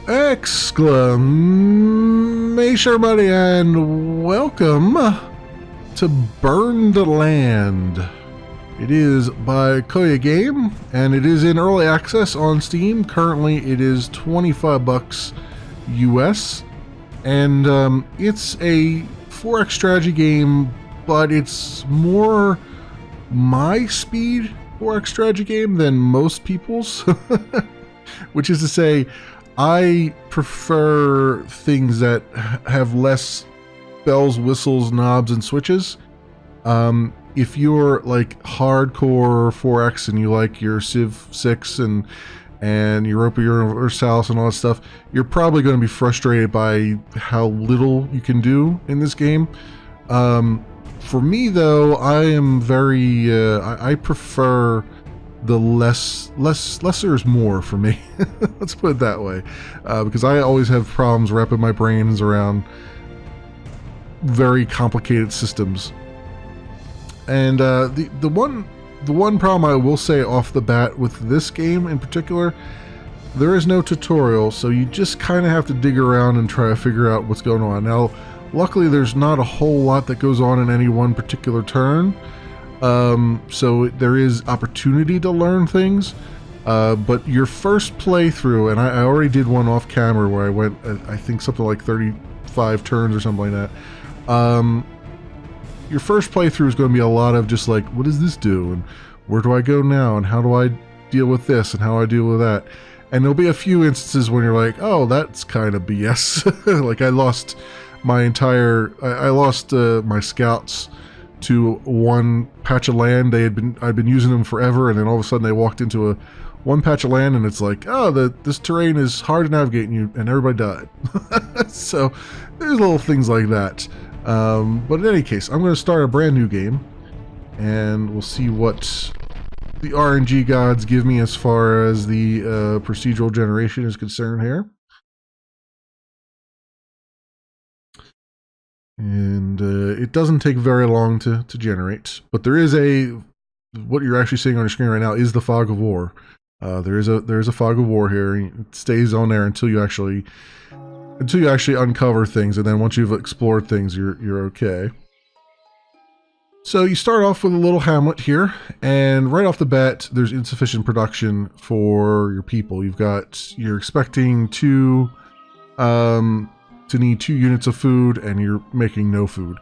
Exclamation, everybody, and welcome to Burn the Land. It is by Koya Game, and it is in early access on Steam. Currently, it is $25 US, and it's a 4X strategy game, but it's more my speed 4X strategy game than most people's, which is to say, I prefer things that have less bells, whistles, knobs, and switches. If you're like hardcore 4X and you like your Civ 6 and Europa Universalis and all that stuff, you're probably going to be frustrated by how little you can do in this game. For me, though, I am very I prefer the lesser is more for me. Let's put it that way, because I always have problems wrapping my brains around very complicated systems. And the one problem I will say off the bat with this game in particular, there is no tutorial, so you just kind of have to dig around and try to figure out what's going on. Now, luckily, there's not a whole lot that goes on in any one particular turn. So there is opportunity to learn things, but your first playthrough, and I already did one off camera where I went, I think something like 35 turns or something like that. Your first playthrough is going to be a lot of just like, what does this do? And where do I go now? And how do I deal with this? And how do I deal with that? And there'll be a few instances when you're like, oh, that's kind of BS. Like I lost my my scouts to one patch of land. I'd been using them forever, and then all of a sudden they walked into one patch of land, and it's like, oh, this terrain is hard to navigate, and everybody died. So there's little things like that. But in any case, I'm going to start a brand new game, and we'll see what the RNG gods give me as far as the procedural generation is concerned here. And it doesn't take very long to generate, but there is what you're actually seeing on your screen right now is the fog of war. There is a fog of war here. It stays on there until you actually uncover things, and then once you've explored things, you're okay. So you start off with a little hamlet here, and right off the bat, there's insufficient production for your people. You're expecting to need 2 units of food, and you're making no food.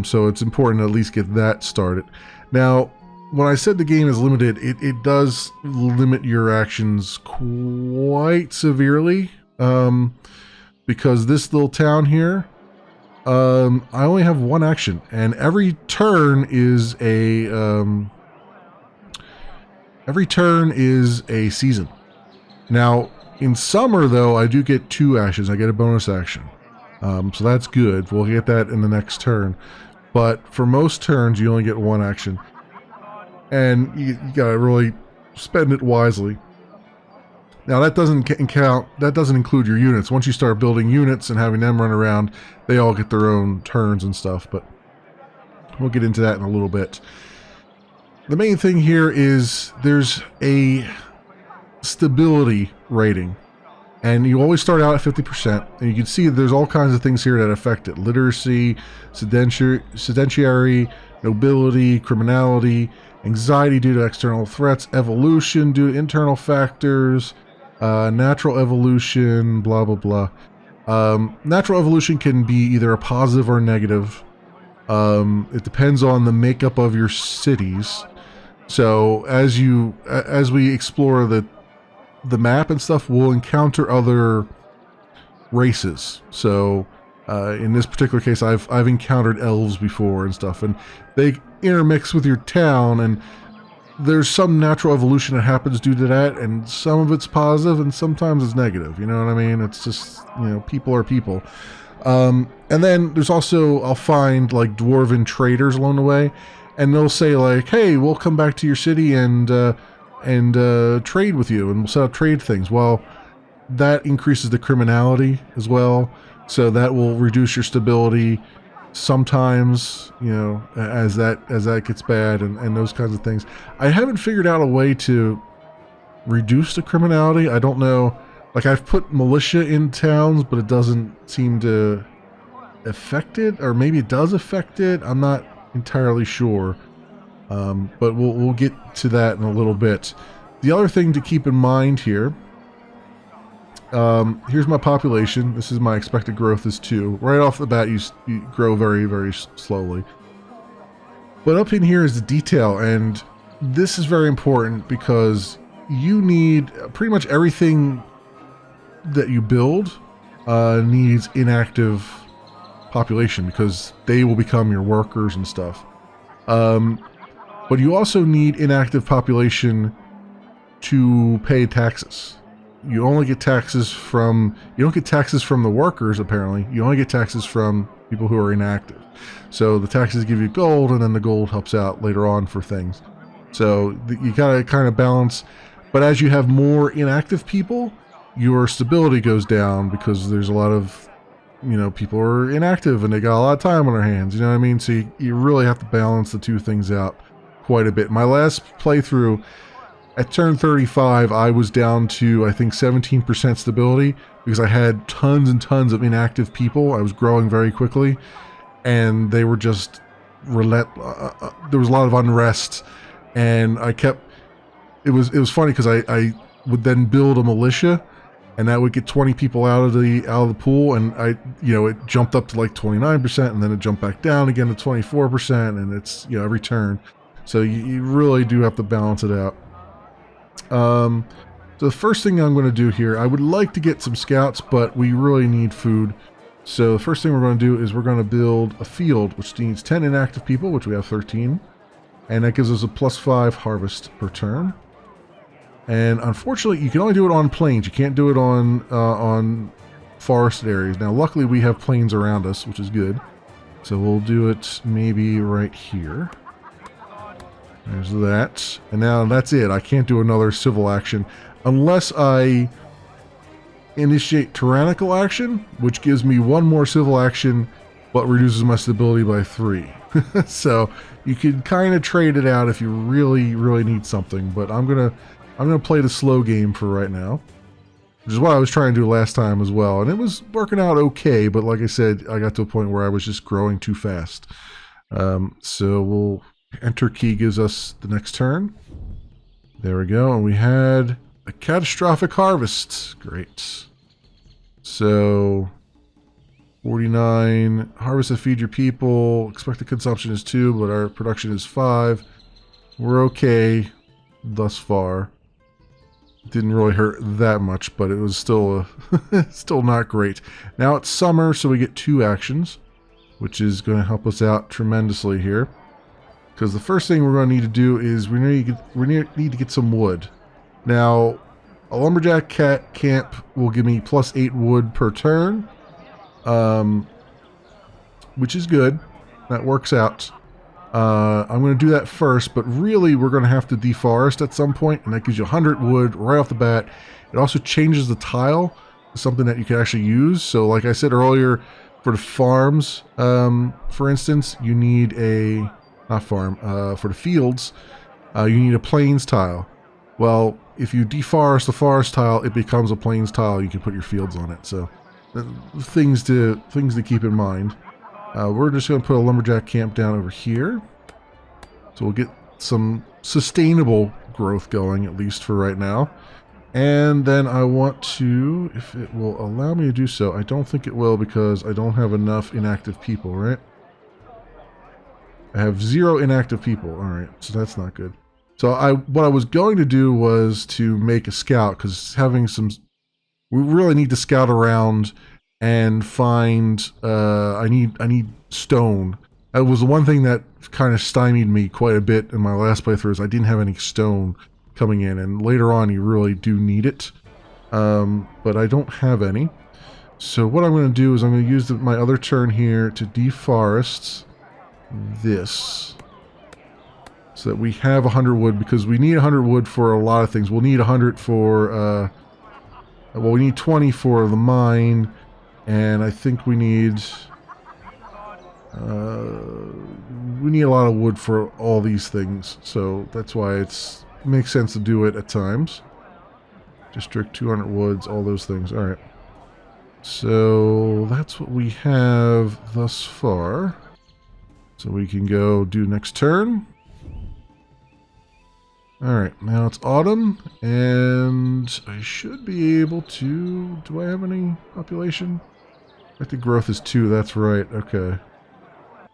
So it's important to at least get that started. Now, when I said the game is limited, it does limit your actions quite severely, because this little town here, I only have one action, and every turn is a season. Now, in summer, though, I do get 2 actions. I get a bonus action. So that's good. We'll get that in the next turn. But for most turns, you only get 1 action. And you gotta really spend it wisely. Now, that doesn't include your units. Once you start building units and having them run around, they all get their own turns and stuff. But we'll get into that in a little bit. The main thing here is there's a stability rating, and you always start out at 50%, and you can see there's all kinds of things here that affect it: literacy, sedentary, nobility, criminality, anxiety due to external threats, evolution due to internal factors, natural evolution, blah blah blah. Natural evolution can be either a positive or negative. It depends on the makeup of your cities. So as we explore the map and stuff, we'll encounter other races. So in this particular case, I've encountered elves before and stuff, and they intermix with your town, and there's some natural evolution that happens due to that, and some of it's positive and sometimes it's negative. You know what I mean? It's just, people are people. And then there's also, I'll find like dwarven traders along the way, and they'll say like, hey, we'll come back to your city and trade with you, and we'll set up trade things. Well, that increases the criminality as well, so that will reduce your stability sometimes, as that gets bad, and those kinds of things. I haven't figured out a way to reduce the criminality. I don't know Like, I've put militia in towns, but it doesn't seem to affect it, or maybe it does affect it. I'm not entirely sure, but we'll get to that in a little bit. The other thing to keep in mind here, here's my population. This is my expected growth is 2. Right off the bat, you grow very, very slowly. But up in here is the detail, and this is very important because you need pretty much everything that you build needs inactive population because they will become your workers and stuff. But you also need inactive population to pay taxes. You only get taxes from, you don't get taxes from the workers apparently, you only get taxes from people who are inactive. So the taxes give you gold, and then the gold helps out later on for things. So you gotta kind of balance, but as you have more inactive people, your stability goes down because there's a lot of, you know, people are inactive and they got a lot of time on their hands, you know what I mean? So you really have to balance the two things out quite a bit. My last playthrough, at turn 35, I was down to, I think, 17% stability because I had tons and tons of inactive people. I was growing very quickly, and they were just there was a lot of unrest, and I kept, it was funny because I would then build a militia, and that would get 20 people out of the pool, and it jumped up to like 29%, and then it jumped back down again to 24%, and it's, every turn. So you really do have to balance it out. So the first thing I'm going to do here, I would like to get some scouts, but we really need food. So the first thing we're going to do is we're going to build a field, which needs 10 inactive people, which we have 13. And that gives us a +5 harvest per turn. And unfortunately, you can only do it on plains. You can't do it on forested areas. Now, luckily, we have plains around us, which is good. So we'll do it maybe right here. There's that. And now that's it. I can't do another civil action unless I initiate tyrannical action, which gives me 1 more civil action, but reduces my stability by 3. So you can kind of trade it out if you really, really need something. But I'm gonna play the slow game for right now, which is what I was trying to do last time as well, and it was working out okay. But like I said, I got to a point where I was just growing too fast. So we'll enter key gives us the next turn. There we go, and we had a catastrophic harvest. Great. So 49 harvest to feed your people. Expected consumption is 2, but our production is 5. We're okay thus far. Didn't really hurt that much, but it was still still not great. Now it's summer, so we get 2 actions, which is going to help us out tremendously here. Because the first thing we're going to need to do is we need to get some wood. Now, a lumberjack camp will give me +8 wood per turn, which is good. That works out. I'm going to do that first, but really we're going to have to deforest at some point, and that gives you 100 wood right off the bat. It also changes the tile to something that you can actually use. So like I said earlier, for the farms, for instance, you need a... not farm, for the fields, you need a plains tile. Well, if you deforest the forest tile, it becomes a plains tile. You can put your fields on it. So things to keep in mind. We're just going to put a lumberjack camp down over here. So we'll get some sustainable growth going, at least for right now. And then I want to, if it will allow me to do so, I don't think it will because I don't have enough inactive people, right? I have 0 inactive people. All right, so that's not good. So what I was going to do was to make a scout, because having some, we really need to scout around and find. I need stone. That was the one thing that kind of stymied me quite a bit in my last playthroughs. I didn't have any stone coming in, and later on you really do need it. But I don't have any. So what I'm going to do is I'm going to use my other turn here to deforest this, so that we have 100 wood, because we need 100 wood for a lot of things. We'll need 100 for well, we need 20 for the mine, and I think we need a lot of wood for all these things, so that's why it makes sense to do it at times. District, 200 woods, all those things. All right. So that's what we have thus far. So we can go do next turn. Alright, now it's autumn, and I should be able to... Do I have any population? Expected growth is 2, that's right, okay. There's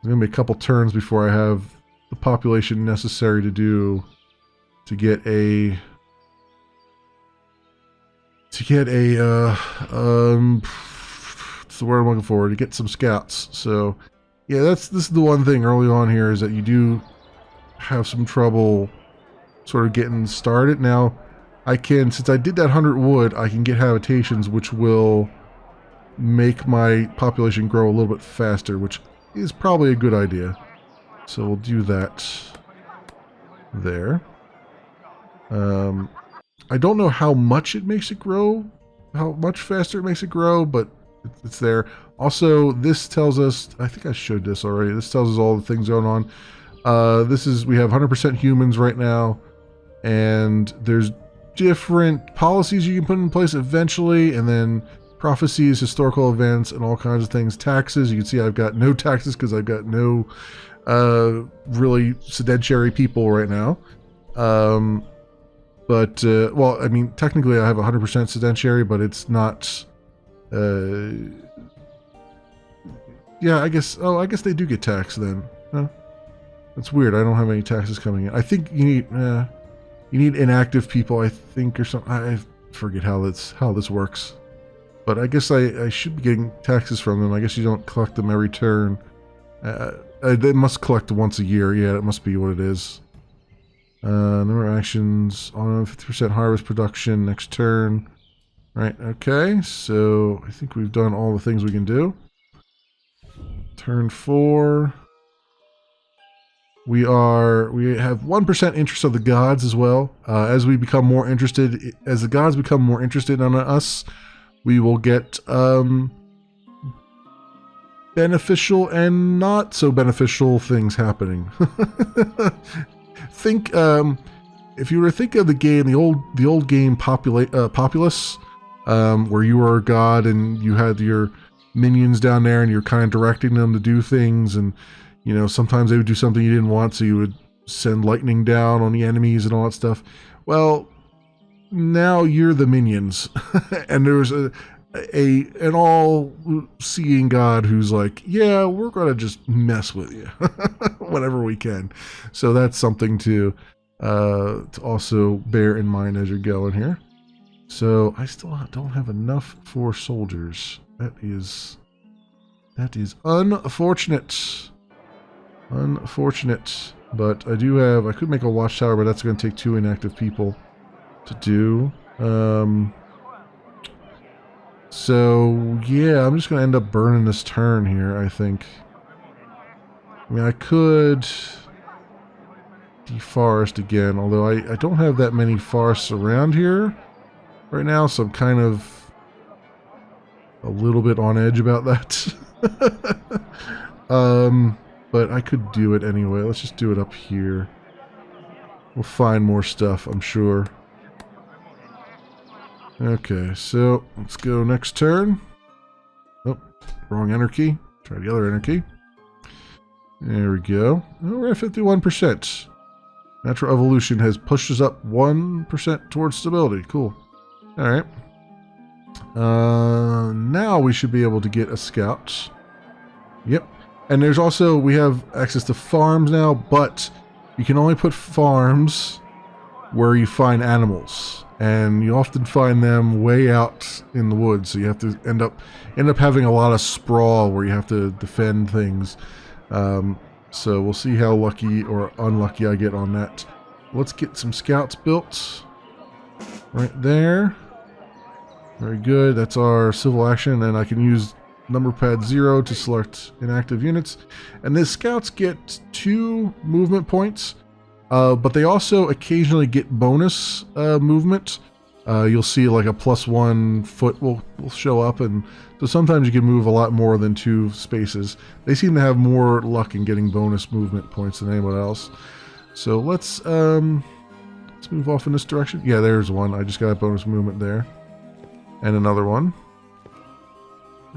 going to be a couple turns before I have the population necessary to do... To get a... What's the word I'm looking for? To get some scouts. So, yeah, this is the one thing early on here, is that you do have some trouble... sort of getting started. Now I can, since I did that 100 wood, I can get habitations which will make my population grow a little bit faster, which is probably a good idea. So we'll do that there. I don't know how much it makes it grow, how much faster it makes it grow, but it's there. Also, this tells us, I think I showed this already, this tells us all the things going on. We have 100% humans right now. And there's different policies you can put in place eventually, and then prophecies, historical events, and all kinds of things. Taxes, you can see I've got no taxes because I've got no really sedentary people right now. Well, I mean, technically I have 100% sedentary, but it's not... yeah, I guess they do get taxed then. Huh? That's weird, I don't have any taxes coming in. I think you need... You need inactive people, I think, or something. I forget how this works. But I guess I should be getting taxes from them. I guess you don't collect them every turn. They must collect once a year. Yeah, that must be what it is. Number of actions on 50% harvest production next turn. Right, okay. So I think we've done all the things we can do. Turn 4. We have 1% interest of the gods as well. As we become more interested, as the gods become more interested in us, we will get beneficial and not so beneficial things happening. Think, if you were to think of the game, the old game Populous, where you were a god and you had your minions down there and you're kind of directing them to do things, and you know, sometimes they would do something you didn't want, so you would send lightning down on the enemies and all that stuff. Well, now you're the minions. And there's an all-seeing God who's like, yeah, we're going to just mess with you whenever we can. So that's something to also bear in mind as you're going here. So I still don't have enough for soldiers. That is unfortunate. Unfortunate, but I could make a watchtower, but that's going to take 2 inactive people to do. So yeah, I'm just going to end up burning this turn here, I think. I mean, I could deforest again, although I don't have that many forests around here right now, so I'm kind of a little bit on edge about that. But I could do it anyway. Let's just do it up here. We'll find more stuff, I'm sure. Okay, so let's go next turn. Oh, wrong enter key. Try the other enter key. There we go. Oh, we're at 51%. Natural evolution has pushed us up 1% towards stability. Cool. Alright. Now we should be able to get a scout. Yep. And there's also, we have access to farms now, but you can only put farms where you find animals. And you often find them way out in the woods, so you have to end up having a lot of sprawl where you have to defend things. So we'll see how lucky or unlucky I get on that. Let's get some scouts built. Right there. Very good. That's our civil action, and I can use number pad 0 to select inactive units. And the scouts get 2 movement points, but they also occasionally get bonus movement. You'll see like a +1 foot will show up, and so sometimes you can move a lot more than 2 spaces. They seem to have more luck in getting bonus movement points than anyone else. So let's Let's move off in this direction. Yeah, there's one. I just got a bonus movement there. And another one.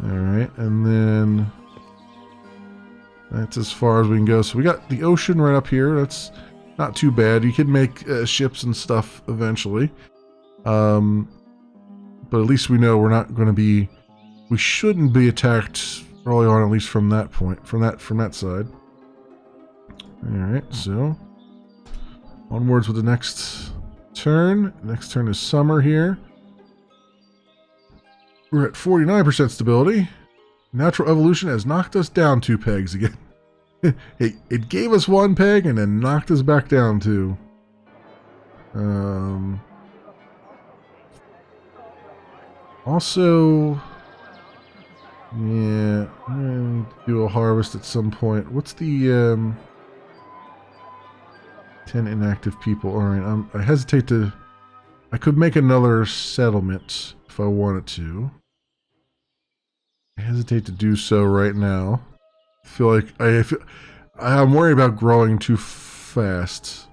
Alright, and then that's as far as we can go. So we got the ocean right up here. That's not too bad. You can make ships and stuff eventually. But at least we know we're not going to be... We shouldn't be attacked early on, at least from that point, from that side. Alright, so onwards with the next turn. Next turn is summer here. We're at 49% stability. Natural evolution has knocked us down 2 pegs again. It gave us 1 peg and then knocked us back down 2. Also, yeah, I'm gonna do a harvest at some point. What's the 10 inactive people? All right, I hesitate to. I could make another settlement if I wanted to. I hesitate to do so right now. I feel like I'm worried about growing too fast.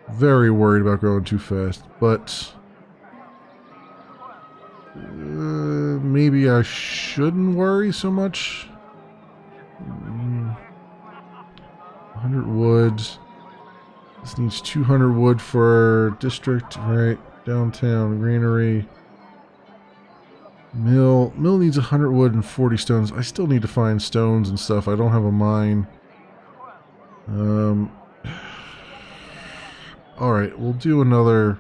Very worried about growing too fast, but maybe I shouldn't worry so much. 100 wood. This needs 200 wood for district, right? Downtown granary. Mill needs 100 wood and 40 stones. I still need to find stones and stuff. I don't have a mine. Alright, we'll do another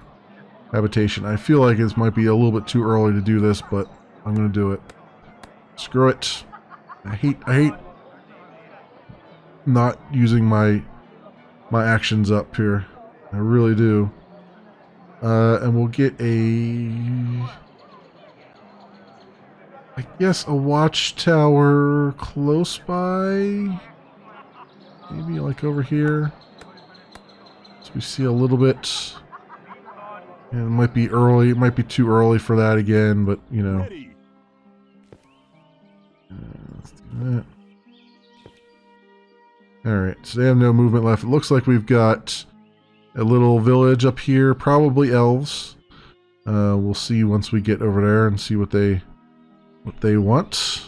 habitation. I feel like this might be a little bit too early to do this, but I'm gonna do it. Screw it. I hate not using my actions up here. I really do. And we'll get I guess a watchtower close by. Maybe like over here. So we see a little bit. And it might be early. It might be too early for that again, but you know. Let's do that. Alright, so they have no movement left. It looks like we've got a little village up here, probably elves. We'll see once we get over there and see what they want.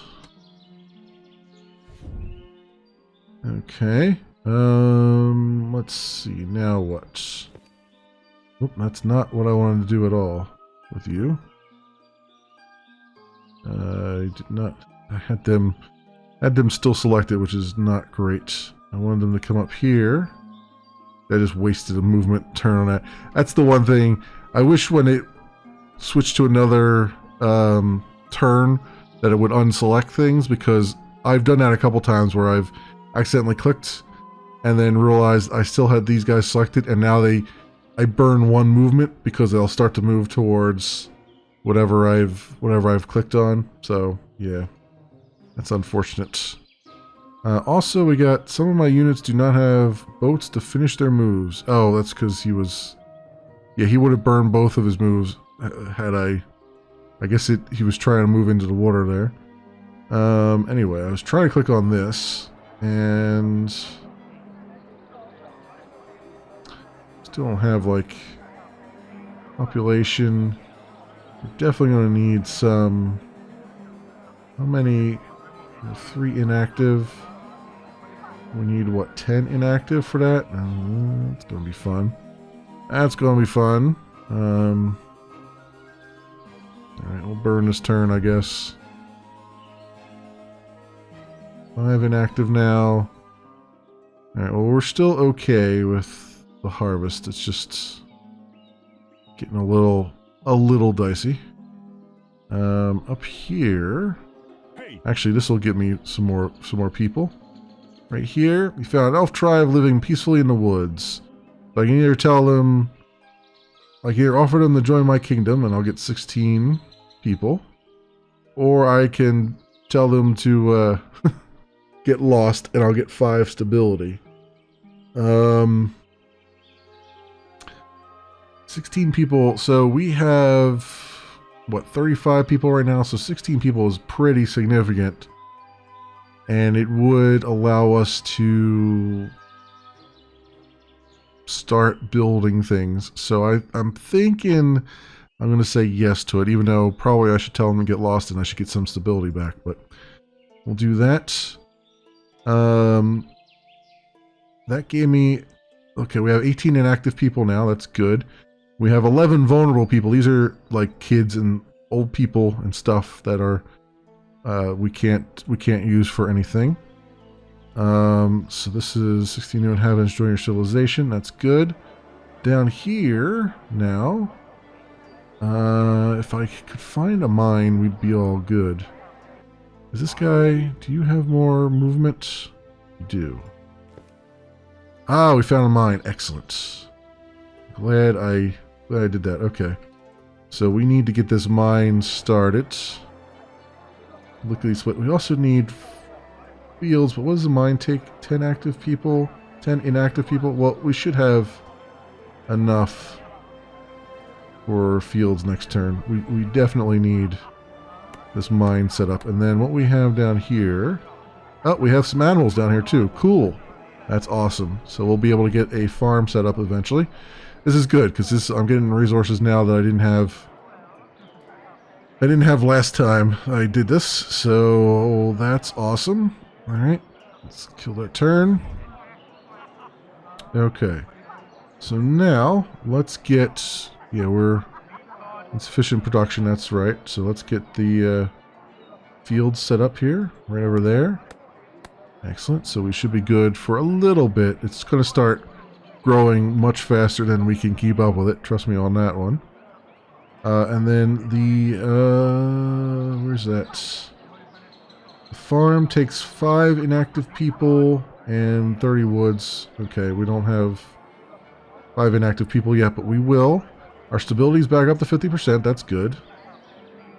Okay. Let's see. Now what? Oop, that's not what I wanted to do at all with you. I did not. I had them still selected, which is not great. I wanted them to come up here. I just wasted a movement turn on that. That's the one thing. I wish when it switched to another turn that it would unselect things, because I've done that a couple times where I've accidentally clicked and then realized I still had these guys selected, and now I burn one movement because they'll start to move towards whatever I've clicked on. So yeah, that's unfortunate. Also, we got some of my units do not have boats to finish their moves. Oh, that's because he was... Yeah, he would have burned both of his moves had I guess he was trying to move into the water there. Anyway, I was trying to click on this, and... Still don't have, like... population. We're definitely going to need some... How many... 3 inactive. We need, what, 10 inactive for that? It's going to be fun. That's going to be fun. Alright, we'll burn this turn, I guess. 5 inactive now. Alright, well, we're still okay with the harvest. It's just getting a little dicey. Up here... Actually, this will get me some more people. Right here, we found an elf tribe living peacefully in the woods. So I can either tell them, I can either offer them to join my kingdom, and I'll get 16 people, or I can tell them to get lost, and I'll get 5 stability. 16 people. So we have, what, 35 people right now? So 16 people is pretty significant. And it would allow us to start building things. So I'm thinking I'm going to say yes to it, even though probably I should tell them to get lost and I should get some stability back. But we'll do that. That gave me... Okay, we have 18 inactive people now. That's good. We have 11 vulnerable people. These are like kids and old people and stuff that are we can't use for anything. So this is 16 new inhabitants join your civilization. That's good. Down here now, if I could find a mine, we'd be all good. Is this guy? Do you have more movement? You do. Ah, we found a mine. Excellent. Glad I did that. Okay. So we need to get this mine started. Look at these. We also need fields, but what does the mine take? 10 active people? 10 inactive people? Well, we should have enough for fields next turn. We definitely need this mine set up. And then what we have down here... Oh, we have some animals down here too. Cool. That's awesome. So we'll be able to get a farm set up eventually. This is good because I'm getting resources now that I didn't have last time I did this. So that's awesome. All right, let's kill that turn. Okay. So now let's get, we're insufficient production. That's right. So let's get the fields set up here, right over there. Excellent. So we should be good for a little bit. It's going to start growing much faster than we can keep up with it. Trust me on that one. And then the, where's that? The farm takes 5 inactive people and 30 woods. Okay, we don't have 5 inactive people yet, but we will. Our stability's back up to 50%. That's good.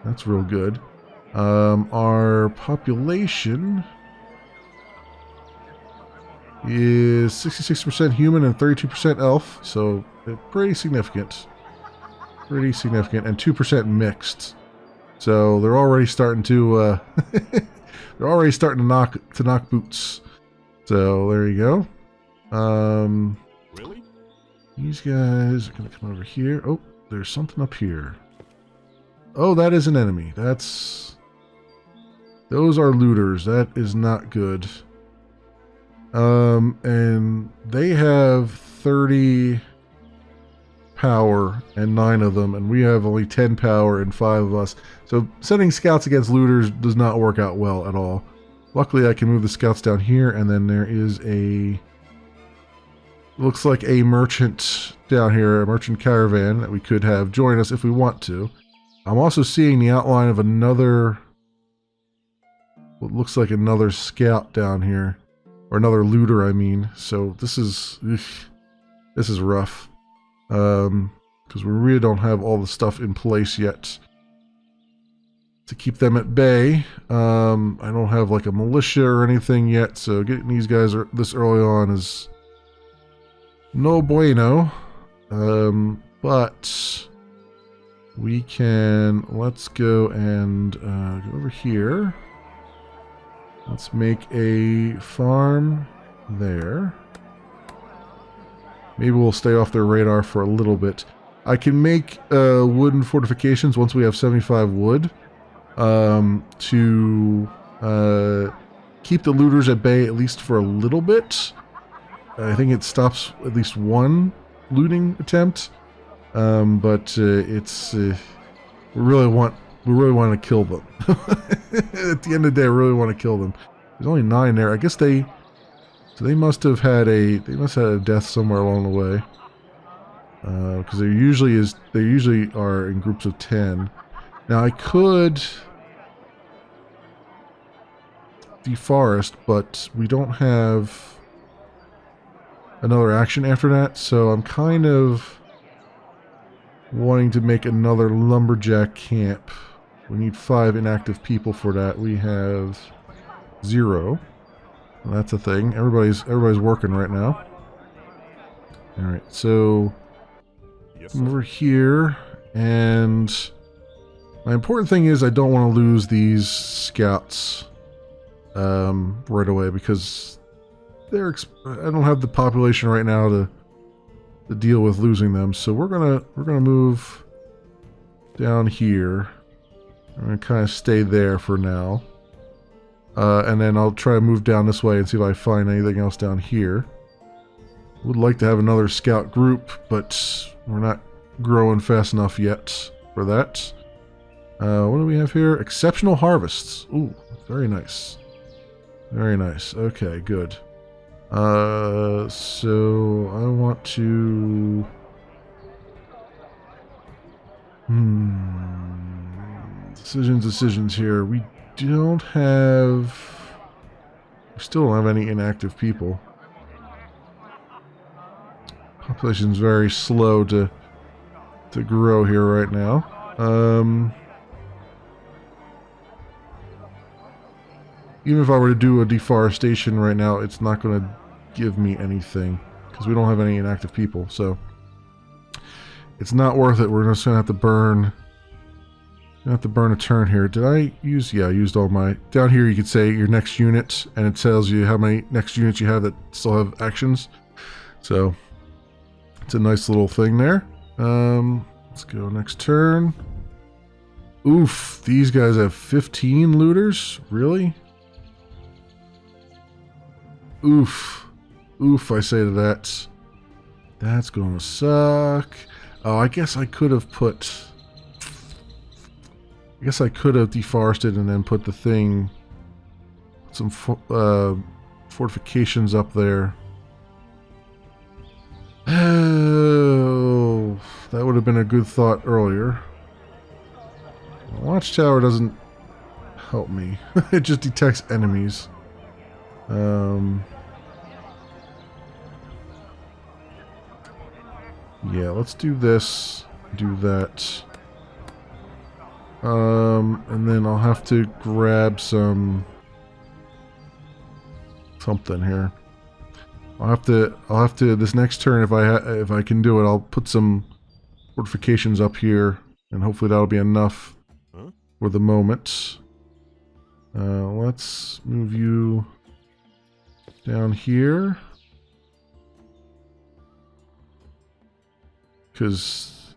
That's real good. Our population is 66% human and 32% elf, so pretty significant. Pretty significant, and 2% mixed. So they're already starting to knock boots. So there you go. Really? These guys are gonna come over here. Oh, there's something up here. Oh, that is an enemy. Those are looters. That is not good. And they have 30 power and 9 of them, and we have only 10 power and 5 of us. So sending scouts against looters does not work out well at all. Luckily, I can move the scouts down here, and then there is looks like a merchant down here, a merchant caravan that we could have join us if we want to. I'm also seeing the outline of what looks like another scout down here. Or another looter, I mean. So this is rough. Because we really don't have all the stuff in place yet to keep them at bay. I don't have like a militia or anything yet, so getting these guys this early on is no bueno. But we can, let's go and go over here. Let's make a farm there. Maybe we'll stay off their radar for a little bit. I can make wooden fortifications once we have 75 wood to keep the looters at bay at least for a little bit. I think it stops at least one looting attempt, but it's we really want to kill them. At the end of the day, I really want to kill them. There's only 9 there. I guess they must have had a death somewhere along the way. Because they usually are in groups of 10. Now I could deforest, but we don't have another action after that, so I'm kind of wanting to make another lumberjack camp. We need 5 inactive people for that. We have 0. Well, that's a thing. Everybody's working right now. All right, so Yes, come over here, and my important thing is I don't want to lose these scouts right away because I don't have the population right now to deal with losing them. So we're gonna move down here. I'm gonna kind of stay there for now, and then I'll try to move down this way and see if I find anything else down here. Would like to have another scout group, but we're not growing fast enough yet for that. What do we have here? Exceptional harvests. Ooh, very nice. Very nice. Okay, good. So I want to... Decisions here. We don't have... We still don't have any inactive people. Population's very slow to grow here right now. Even if I were to do a deforestation right now, it's not going to give me anything because we don't have any inactive people. So it's not worth it. We're just going to have to burn. A turn here. Did I use? Yeah, I used all my. Down here, you could say your next unit, and it tells you how many next units you have that still have actions. So it's a nice little thing there. Let's go next turn. Oof, these guys have 15 looters? Really? Oof. Oof, I say to that. That's gonna suck. Oh, I guess I could have put... I guess I could have deforested and then put the thing... some fortifications up there. Oh, that would have been a good thought earlier. The watchtower doesn't help me. It just detects enemies. Yeah, let's do this. Do that. And then I'll have to grab something here. I'll have to this next turn if I can do it, I'll put some fortifications up here and hopefully that'll be enough for the moment. Let's move you down here. Because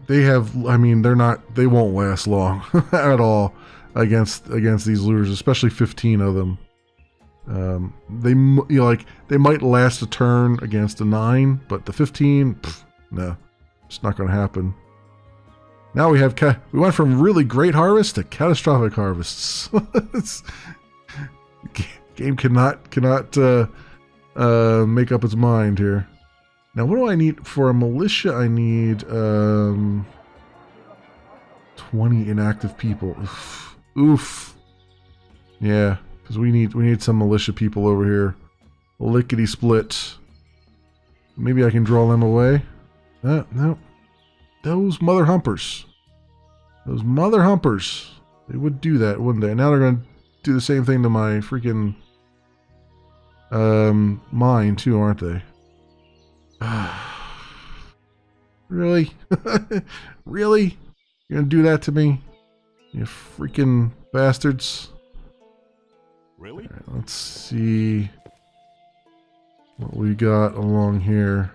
they have, I mean, they won't last long at all against these looters, especially 15 of them. They might last a turn against a 9, but the 15, no, it's not going to happen. Now we went from really great harvests to catastrophic harvests. Game cannot make up its mind here. Now, what do I need for a militia? I need 20 inactive people. Oof. Yeah, because we need some militia people over here. Lickety split. Maybe I can draw them away. No. Those mother humpers. Those mother humpers. They would do that, wouldn't they? Now they're going to do the same thing to my freaking mine too, aren't they? Really? Really? You're gonna do that to me? You freaking bastards. Really? Right, let's see what we got along here.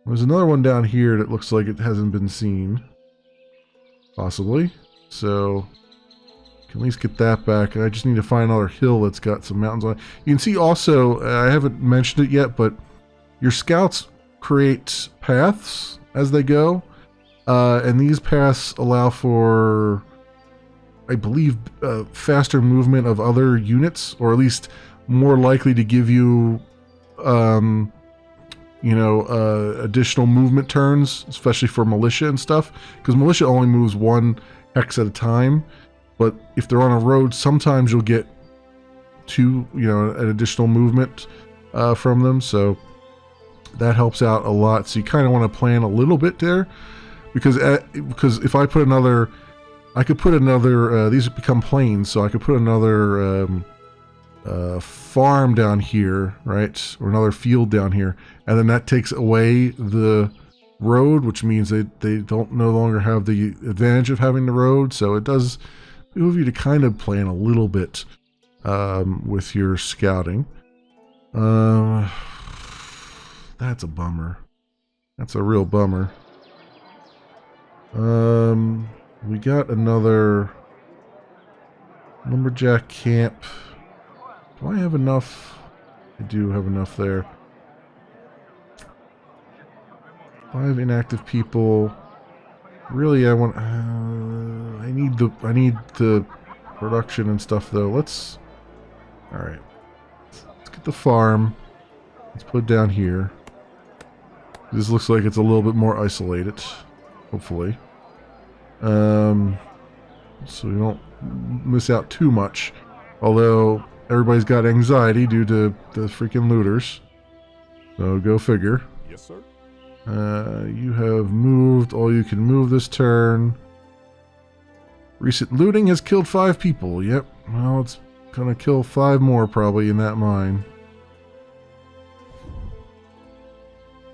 There's another one down here that looks like it hasn't been seen. Possibly. So can at least get that back. I just need to find another hill that's got some mountains on it. You can see also, I haven't mentioned it yet, but your scouts create paths as they go. And these paths allow for, I believe, faster movement of other units, or at least more likely to give you, additional movement turns, especially for militia and stuff. Because militia only moves one hex at a time. But if they're on a road, sometimes you'll get an additional movement from them. So that helps out a lot. So you kind of want to plan a little bit there, because if I put another, I could put another. These become plains, so I could put another farm down here, right, or another field down here, and then that takes away the road, which means they don't no longer have the advantage of having the road. So it does move you to kind of plan a little bit with your scouting. That's a bummer. That's a real bummer. We got another lumberjack camp. Do I have enough? I do have enough there. 5 inactive people. Really, I want. I need the production and stuff though. Let's. All right. Let's get the farm. Let's put it down here. This looks like it's a little bit more isolated. Hopefully. So we don't miss out too much. Although everybody's got anxiety due to the freaking looters. So go figure. Yes, sir. You have moved all you can move this turn. Recent looting has killed 5 people. Yep. Well, it's gonna kill 5 more probably in that mine.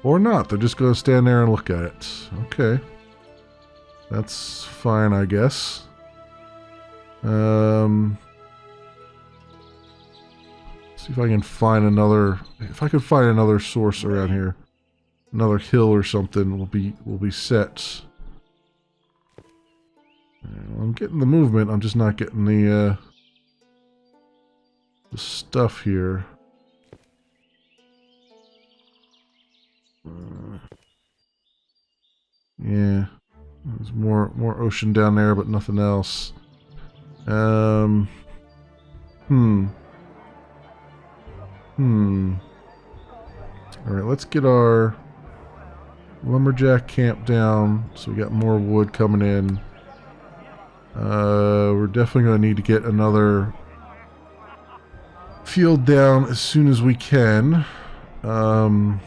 Or not. They're just gonna stand there and look at it. Okay. That's fine, I guess. See if I can find another. If I could find another source around here, another hill or something, will be set. I'm getting the movement. I'm just not getting the stuff here. Yeah, there's more ocean down there, but nothing else. Alright, let's get our lumberjack camp down so we got more wood coming in. We're definitely going to need to get another field down as soon as we can. I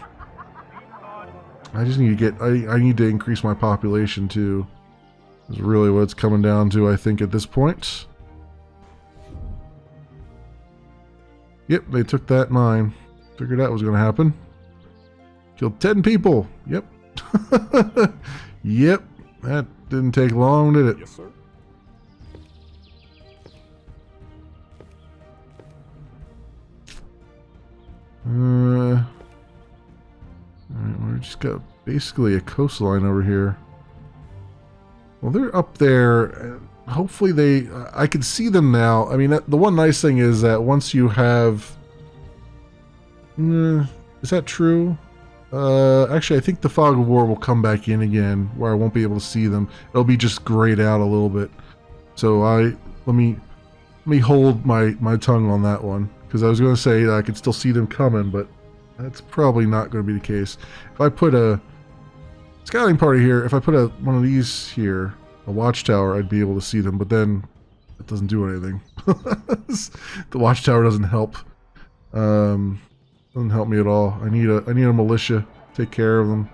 just need to get... I need to increase my population too. Is really what it's coming down to, I think, at this point. Yep, they took that mine. Figured that was going to happen. Killed 10 people. Yep. Yep. That didn't take long, did it? Yes, sir. Alright, we just got basically a coastline over here. Well, they're up there. Hopefully they... I can see them now. I mean, the one nice thing is that once you have... is that true? Actually, I think the fog of war will come back in again, where I won't be able to see them. It'll be just grayed out a little bit. So let me hold my tongue on that one, because I was going to say that I could still see them coming, but that's probably not going to be the case. If I put a scouting party here, if I put one of these here, a watchtower, I'd be able to see them, but then it doesn't do anything. The watchtower doesn't help. Doesn't help me at all. I need a militia. Take care of them.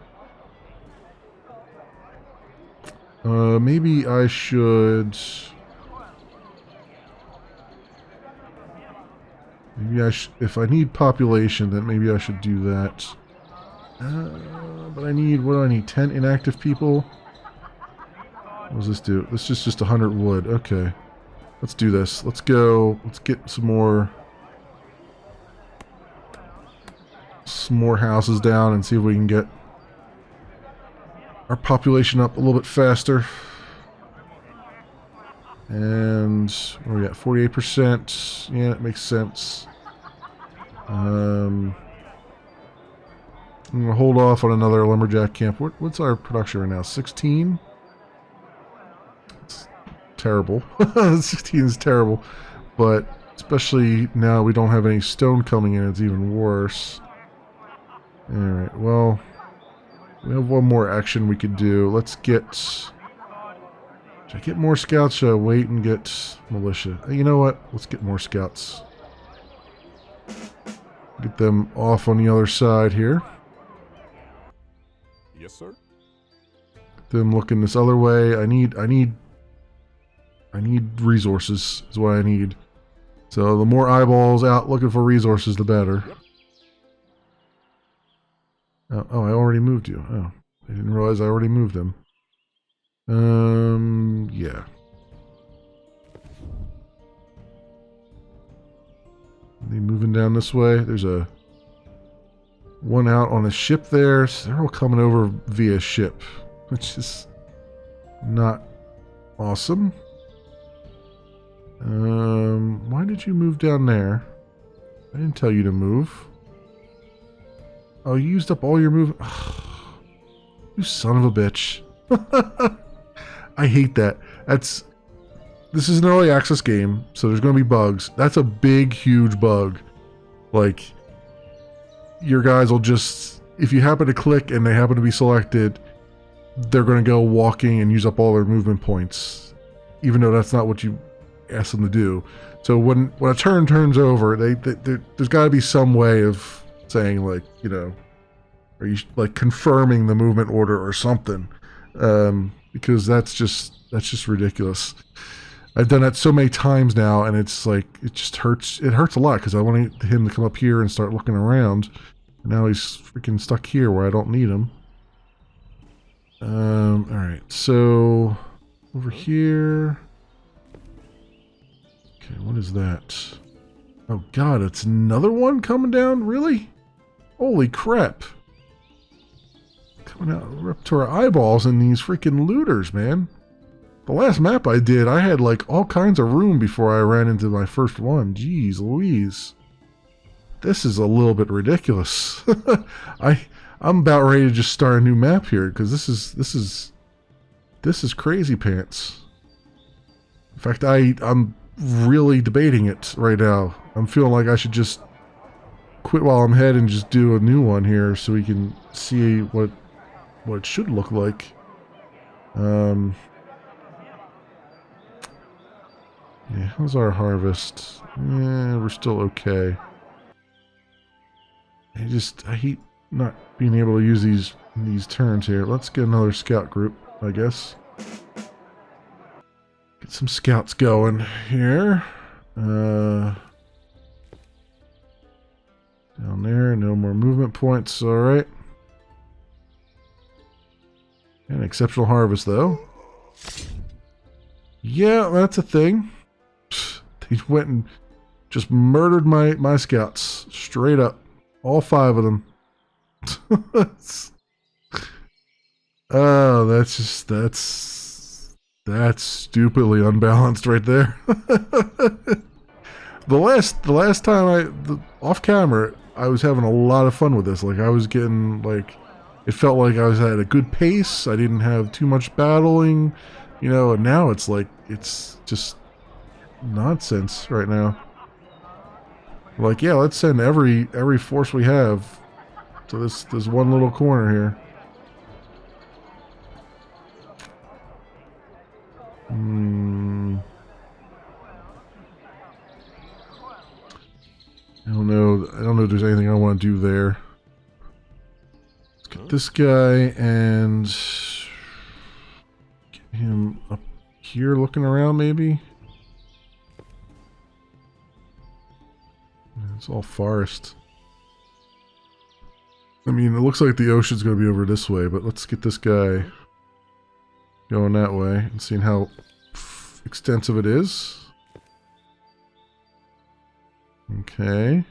Maybe I should... if I need population, then maybe I should do that. But I need... What do I need? 10 inactive people? What does this do? This is just 100 wood. Okay. Let's do this. Let's go. Let's get some more houses down and see if we can get our population up a little bit faster. And what are we at? 48%. Yeah, that makes sense. I'm gonna hold off on another lumberjack camp. What's our production right now? 16? It's terrible. 16 is terrible. But especially now we don't have any stone coming in, it's even worse. Alright, well, we have one more action we could do. Let's get... Should I get more scouts? Should I wait and get militia? You know what? Let's get more scouts. Get them off on the other side here. Yes, sir. Get them looking this other way. I need resources is what I need. So the more eyeballs out looking for resources, the better. Yep. Oh, I already moved you. Oh, I didn't realize I already moved them. Yeah. Are they moving down this way? There's a one out on a ship there. So they're all coming over via ship, which is not awesome. Why did you move down there? I didn't tell you to move. Oh, you used up all your move. You son of a bitch. I hate that. This is an early access game, so there's going to be bugs. That's a big, huge bug. Like, your guys will just, if you happen to click and they happen to be selected, they're going to go walking and use up all their movement points, even though that's not what you asked them to do. So when a turn turns over, there's got to be some way of saying, like, you know, are you like confirming the movement order or something? Because that's just ridiculous. I've done that so many times now, and it's like it just hurts. It hurts a lot because I want him to come up here and start looking around. And now he's freaking stuck here where I don't need him. All right, so over here. Okay, what is that? Oh God, it's another one coming down. Really? Holy crap! Coming out up to our eyeballs in these freaking looters, man. The last map I did, I had like all kinds of room before I ran into my first one. Jeez Louise. This is a little bit ridiculous. I'm about ready to just start a new map here because this is crazy pants. In fact, I'm really debating it right now. I'm feeling like I should just quit while I'm ahead and just do a new one here so we can see what it should look like. Yeah, how's our harvest? Yeah, we're still okay. I hate not being able to use these turns here. Let's get another scout group, I guess. Get some scouts going here. Down there, no more movement points, alright. An exceptional harvest, though. Yeah, that's a thing. They went and just murdered my scouts. Straight up. All 5 of them. Oh, that's stupidly unbalanced right there. The last time off camera, I was having a lot of fun with this. Like I was getting like, it felt like I was at a good pace. I didn't have too much battling, you know. And now it's like it's just nonsense right now. Like, yeah, let's send every force we have to this one little corner here. I don't know if there's anything I want to do there. Let's get this guy and get him up here looking around, maybe. It's all forest. I mean, it looks like the ocean's going to be over this way, but let's get this guy going that way and seeing how extensive it is. Okay.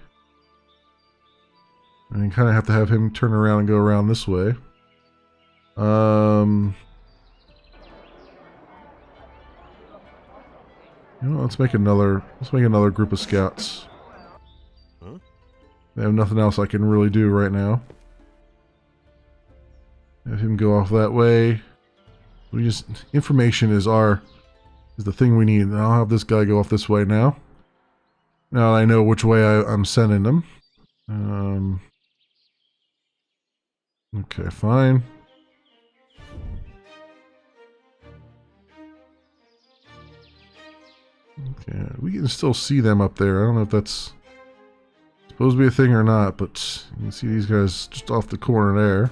And you kind of have to have him turn around and go around this way. You know, let's make another group of scouts. I have nothing else I can really do right now. Have him go off that way. Information is the thing we need. And I'll have this guy go off this way now. Now I know which way I'm sending them. Okay, fine. Okay, we can still see them up there. I don't know if that's supposed to be a thing or not, but you can see these guys just off the corner there.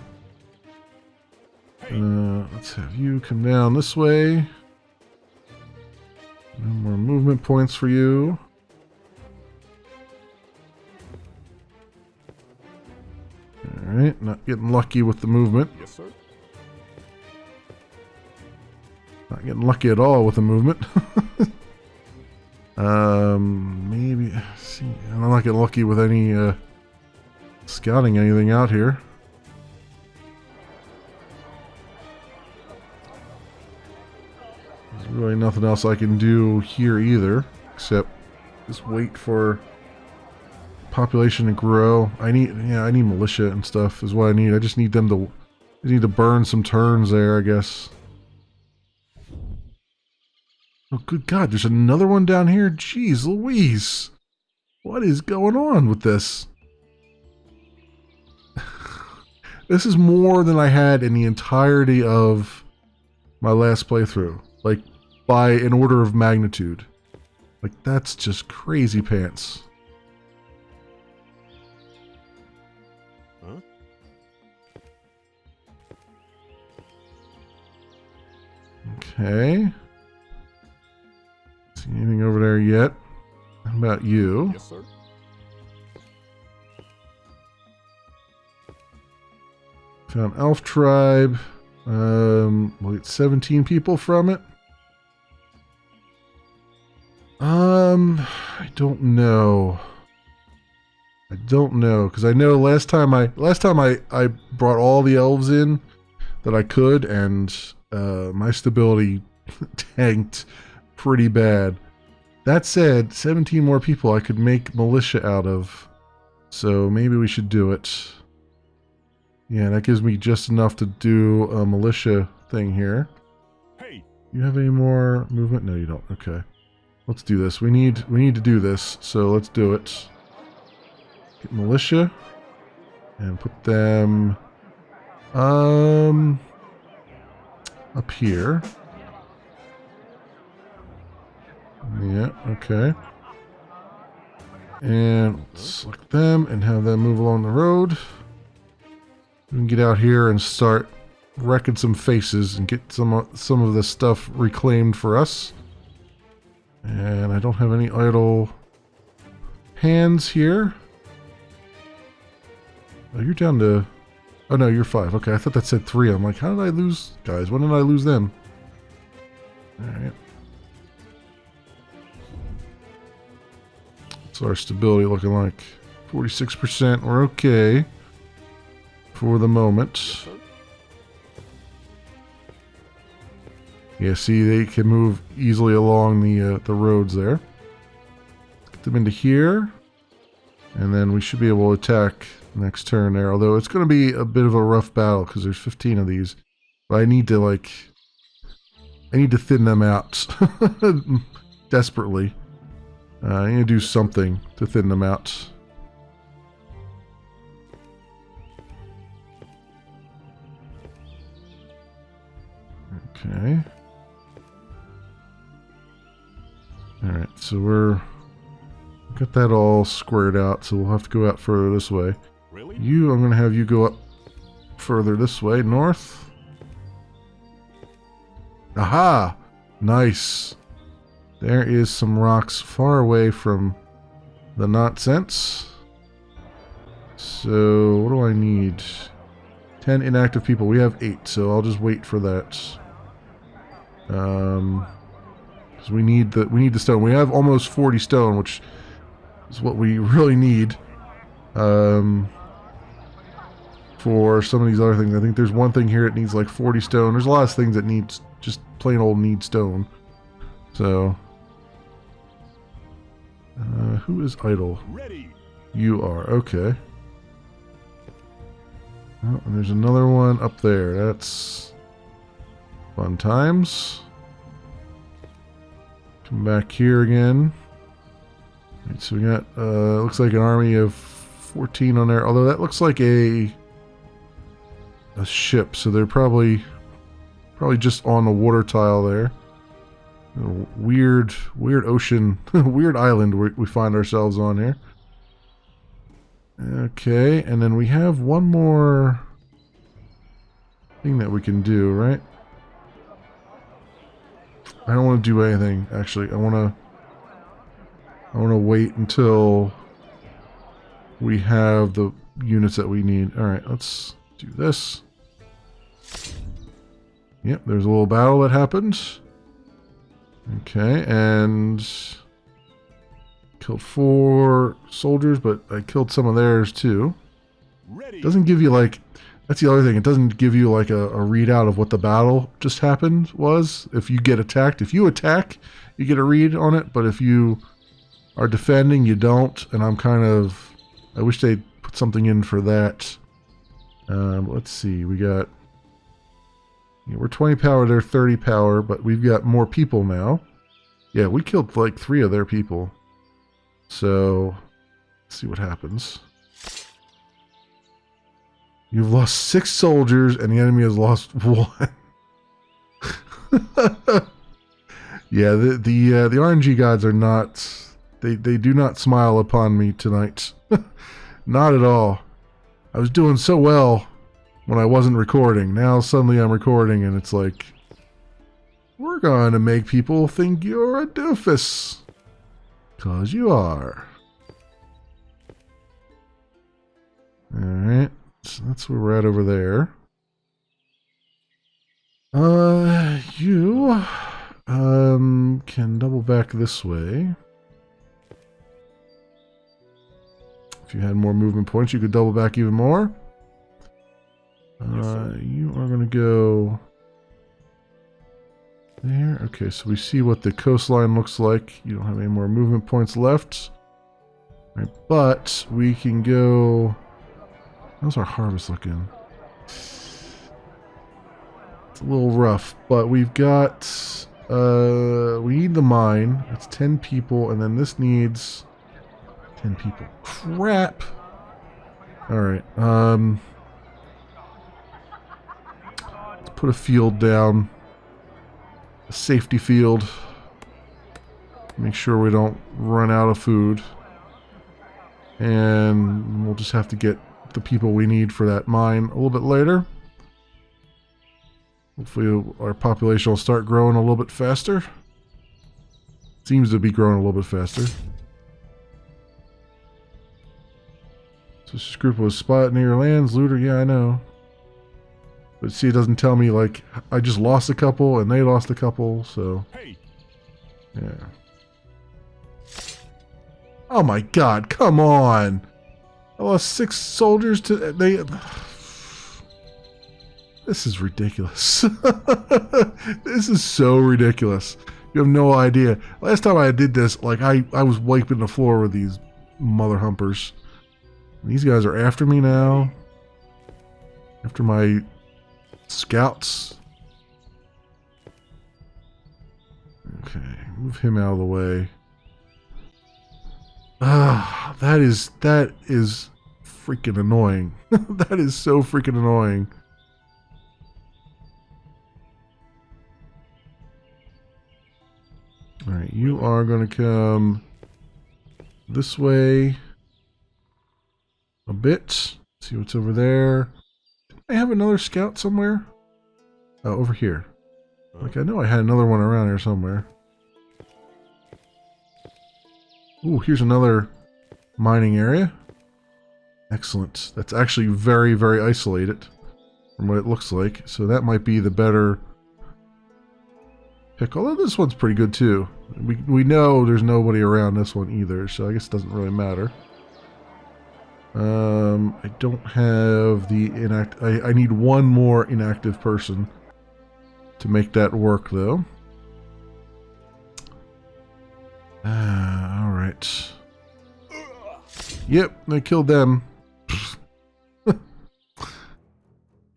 Let's have you come down this way. No more movement points for you. Alright, not getting lucky with the movement. Yes, sir. Not getting lucky at all with the movement. Maybe. See, I'm not getting lucky with any scouting anything out here. There's really nothing else I can do here either, except just wait for population to grow. I need militia and stuff is what I need. I just need them to, I need to burn some turns there, I guess. Oh, good God, there's another one down here. Jeez Louise. What is going on with this? This is more than I had in the entirety of my last playthrough. Like, by an order of magnitude. Like, that's just crazy pants. Huh? Okay. See anything over there yet? How about you? Yes, sir. Found Elf Tribe. We'll get 17 people from it. I don't know. I don't know, because I know last time I brought all the elves in that I could, and my stability tanked pretty bad. That said, 17 more people I could make militia out of, so maybe we should do it. Yeah, that gives me just enough to do a militia thing here. Hey, You have any more movement? No, you don't. Okay. Let's do this. We need to do this, so let's do it. Get militia and put them up here. Yeah, okay. And select them and have them move along the road. We can get out here and start wrecking some faces and get some of this stuff reclaimed for us. And I don't have any idle hands here. Oh, you're down to... Oh, no, you're 5. Okay, I thought that said 3. I'm like, how did I lose guys? When did I lose them? Alright. What's our stability looking like? 46%. We're okay. For the moment. Yeah, see, they can move easily along the roads there. Get them into here. And then we should be able to attack next turn there. Although it's going to be a bit of a rough battle because there's 15 of these. But I need to, thin them out. Desperately. I need to do something to thin them out. Okay. Alright, so we're... got that all squared out, so we'll have to go out further this way. really? I'm going to have you go up further this way, north. Aha! Nice. There is some rocks far away from the nonsense. So, what do I need? 10 inactive people. We have 8, so I'll just wait for that. Because we need the stone. We have almost 40 stone, which is what we really need. For some of these other things. I think there's one thing here that needs like 40 stone. There's a lot of things that needs just plain old need stone. So, who is idle? Ready. You are. Okay. Oh, and there's another one up there. That's fun times. Come back here again. Right, so we got, looks like an army of 14 on there. Although that looks like a ship, so they're probably just on the water tile there. A weird ocean, weird island we find ourselves on here. Okay, and then we have one more thing that we can do, right? I don't want to do anything, actually. I want to wait until we have the units that we need. Alright, let's do this. Yep, there's a little battle that happened. Okay, and killed 4 soldiers, but I killed some of theirs too. Ready. Doesn't give you like, that's the other thing. It doesn't give you like a readout of what the battle just happened was. If you get attacked, if you attack, you get a read on it. But if you are defending, you don't. And I wish they'd put something in for that. Let's see. We're 20 power, they're 30 power, but we've got more people now. Yeah, we killed like 3 of their people. So, let's see what happens. You've lost 6 soldiers, and the enemy has lost 1. Yeah, the RNG gods are not. They do not smile upon me tonight. Not at all. I was doing so well when I wasn't recording. Now suddenly I'm recording, and it's like, we're going to make people think you're a doofus. 'Cause you are. Alright. So that's where we're at over there. You can double back this way. If you had more movement points, you could double back even more. You are going to go there. Okay, so we see what the coastline looks like. You don't have any more movement points left. All right, but we can go... How's our harvest looking? It's a little rough, but we've got... we need the mine. It's 10 people, and then this needs 10 people. Crap! Alright, let's put a field down. A safety field. Make sure we don't run out of food. And we'll just have to get the people we need for that mine a little bit later. Hopefully our population will start growing a little bit faster. Seems to be growing a little bit faster. Suspicious group was spotted near your lands. Looter, yeah, I know. But see, it doesn't tell me, like, I just lost a couple and they lost a couple, so... Hey. Yeah. Oh my god, come on! I lost 6 soldiers to... This is ridiculous. This is so ridiculous. You have no idea. Last time I did this, like, I was wiping the floor with these mother humpers. These guys are after me now. After my scouts. Okay, move him out of the way. Ah, that is freaking annoying. That is so freaking annoying. Alright, you are going to come this way a bit. See what's over there. I have another scout somewhere. Oh, over here. Like, I know I had another one around here somewhere. Ooh, here's another mining area. Excellent. That's actually very, very isolated from what it looks like. So that might be the better pick. Although this one's pretty good too. We know there's nobody around this one either, so I guess it doesn't really matter. I don't have the I need one more inactive person to make that work, though. All right. Yep, I killed them.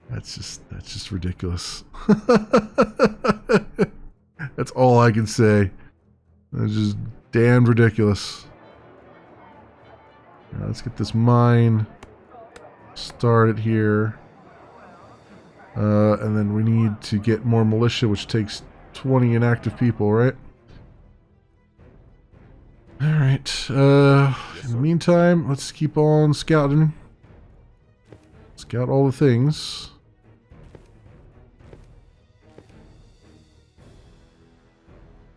That's just ridiculous. That's all I can say. That's just damn ridiculous. Now let's get this mine started here. And then we need to get more militia, which takes 20 inactive people, right? Alright. In the meantime, let's keep on scouting. Scout all the things.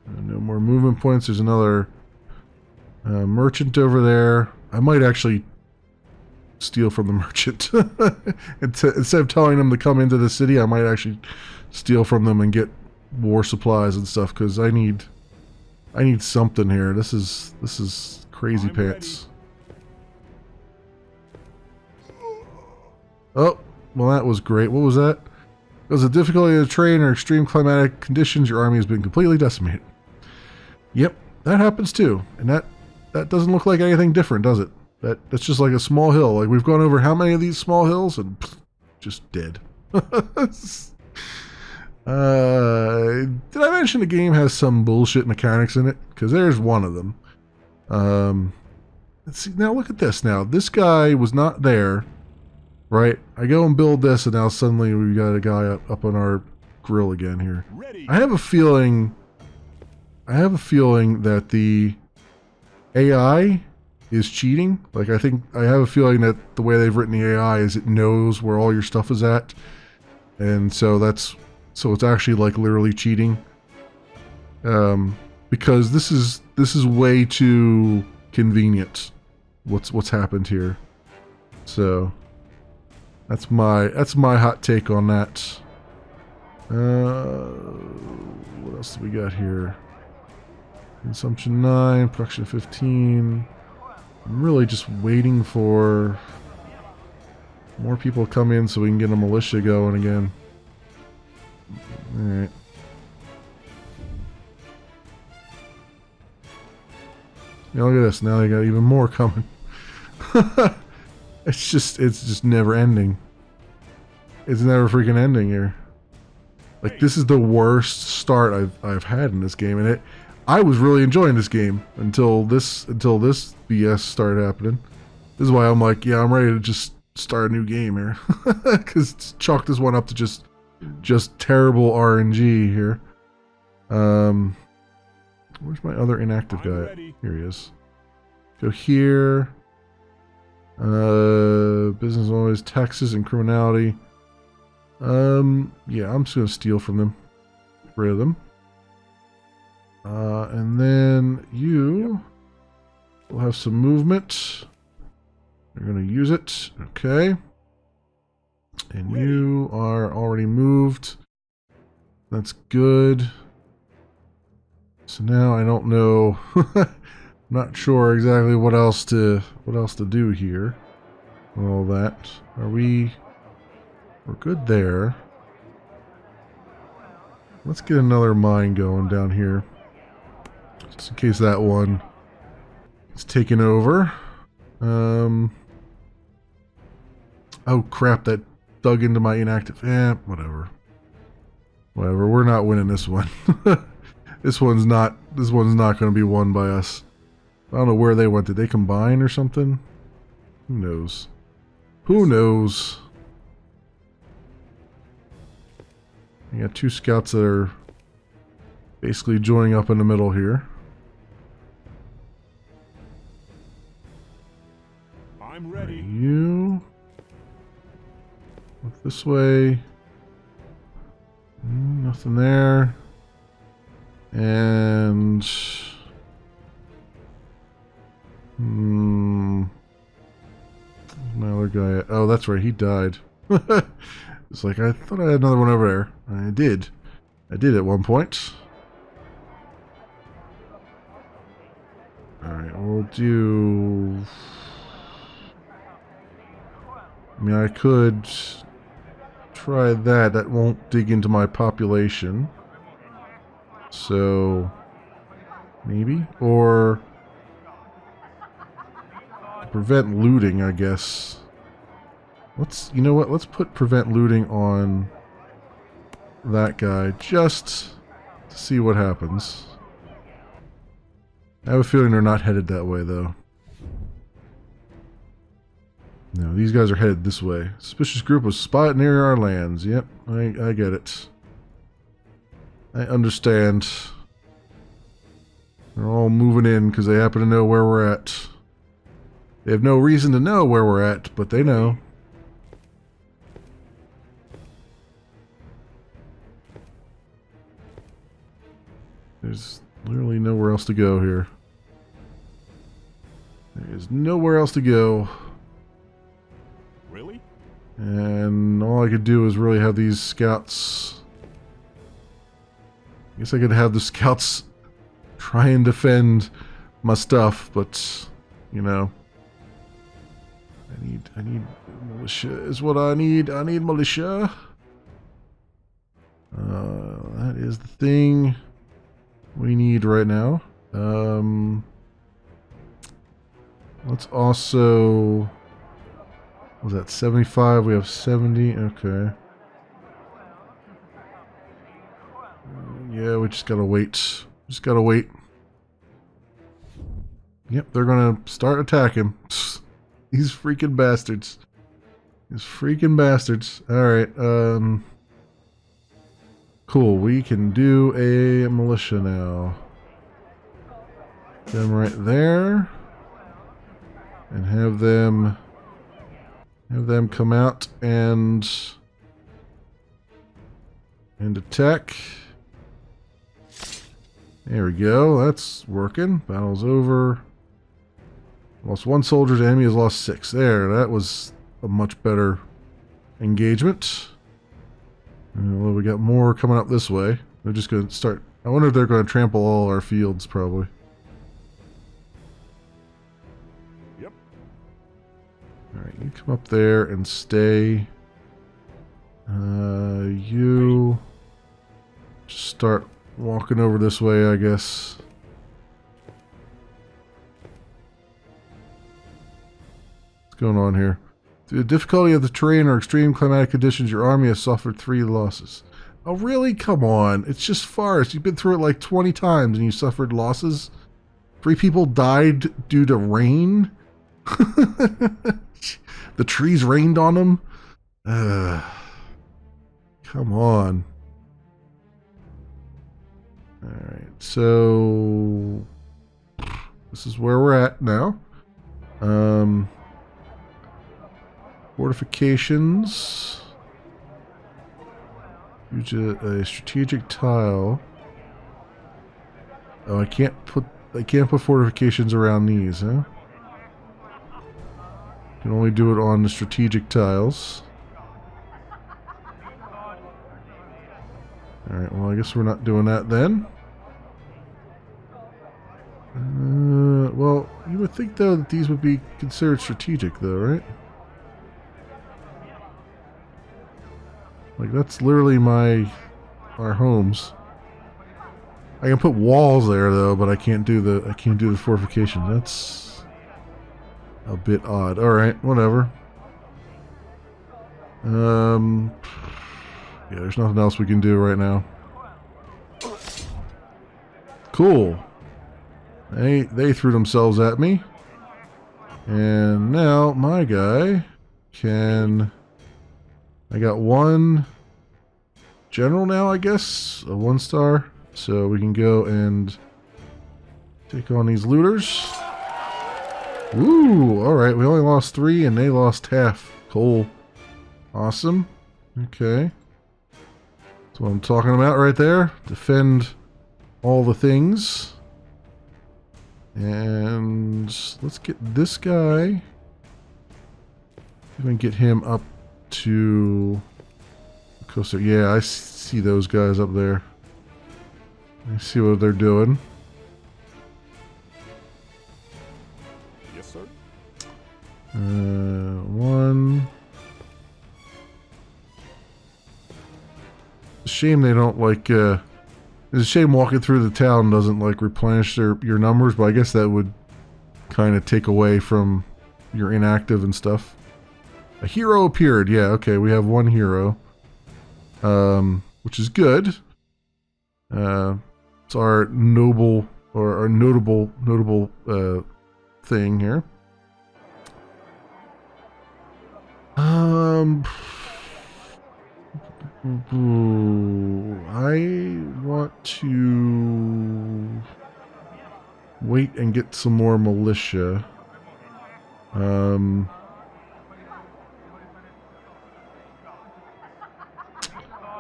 No more movement points. There's another merchant over there. I might actually steal from the merchant. Instead of telling them to come into the city, I might actually steal from them and get war supplies and stuff, because I need something here. This is crazy pants. Oh, well, that was great. What was that? Because of difficulty of the terrain or extreme climatic conditions, your army has been completely decimated. Yep, that happens too. And that doesn't look like anything different, does it? That's just like a small hill. Like, we've gone over how many of these small hills and pff, just dead. Did I mention the game has some bullshit mechanics in it? Because there's one of them. Let's see. Now look at this. Now this guy was not there, right? I go and build this, and now suddenly we got a guy up on our grill again here. Ready. I have a feeling that the AI is cheating. Like, I have a feeling that the way they've written the AI is it knows where all your stuff is at, and so it's actually like literally cheating. Because this is way too convenient. What's happened here? So that's my hot take on that. What else do we got here? Consumption 9, production 15. I'm really just waiting for more people to come in so we can get a militia going again. Alright. Yeah, look at this. Now they got even more coming. It's just never ending. It's never freaking ending here. Like, this is the worst start I've had in this game, and I was really enjoying this game until this BS started happening. This is why I'm like, yeah, I'm ready to just start a new game here, because chalk this one up to just terrible RNG here. Where's my other inactive guy? Here he is. Go here. Business always, taxes and criminality. Yeah, I'm just gonna steal from them. Get rid of them. And then you will have some movement. You're gonna use it. Okay. And you are already moved. That's good. So now I don't know. Not sure exactly what else to do here. All that. We're good there. Let's get another mine going down here. Just in case that one is taken over. Oh crap, that dug into my inactive. Whatever. Whatever, we're not winning this one. This one's not going to be won by us. I don't know where they went. Did they combine or something? Who knows? Who knows? You got two scouts that are basically joining up in the middle here. I'm ready. You look this way. Nothing there. And my other guy. Oh, that's right. He died. It's like, I thought I had another one over there. I did at one point. Alright, we'll do... I mean, I could try that. That won't dig into my population. So, maybe? Or to prevent looting, I guess. You know what? Let's put prevent looting on that guy just to see what happens. I have a feeling they're not headed that way, though. No, these guys are headed this way. Suspicious group was spotted near our lands. Yep, I get it. I understand. They're all moving in because they happen to know where we're at. They have no reason to know where we're at, but they know. There's literally nowhere else to go here. There is nowhere else to go. Really? And all I could do is really have these scouts... I guess I could have the scouts try and defend my stuff, but, you know... I need militia is what I need. I need militia. That is the thing we need right now. Let's also... Was that 75? We have 70. Okay. Yeah, we just gotta wait. Just gotta wait. Yep, they're gonna start attacking. These freaking bastards. These freaking bastards. Alright, cool, we can do a militia now. Them right there. And have them come out and attack. There we go. That's working. Battle's over. Lost 1 soldier. The enemy has lost 6. There. That was a much better engagement. Well, we got more coming up this way. They're just going to start. I wonder if they're going to trample all our fields, probably. Yep. Alright, you come up there and stay. You just start walking over this way, I guess. What's going on here? Through the difficulty of the terrain or extreme climatic conditions, your army has suffered 3 losses. Oh, really? Come on. It's just forest. You've been through it like 20 times and you suffered losses? 3 people died due to rain? The trees rained on them? Come on. Alright, so... This is where we're at now. Fortifications. Use a strategic tile. Oh, I can't put fortifications around these, huh? Can only do it on the strategic tiles. Alright, well, I guess we're not doing that then. Well, you would think, though, that these would be considered strategic, though, right? Like, that's literally our homes. I can put walls there, though, but I can't do the fortification. That's a bit odd. Alright, whatever. Yeah, there's nothing else we can do right now. Cool. They threw themselves at me. And now my guy can... I got 1 general now, I guess. A 1-star. So we can go and take on these looters. Woo! Alright, we only lost 3 and they lost half. Cool. Awesome. Okay. That's what I'm talking about right there. Defend all the things. And let's get this guy. See if we can get him up to Costa. Yeah, I see those guys up there. I see what they're doing. Yes, sir. 1. It's a shame they don't like. It's a shame walking through the town doesn't like replenish your numbers, but I guess that would kind of take away from your inactive and stuff. A hero appeared. Yeah, okay, we have 1 hero, which is good. It's our noble or our notable thing here. I want to wait and get some more militia.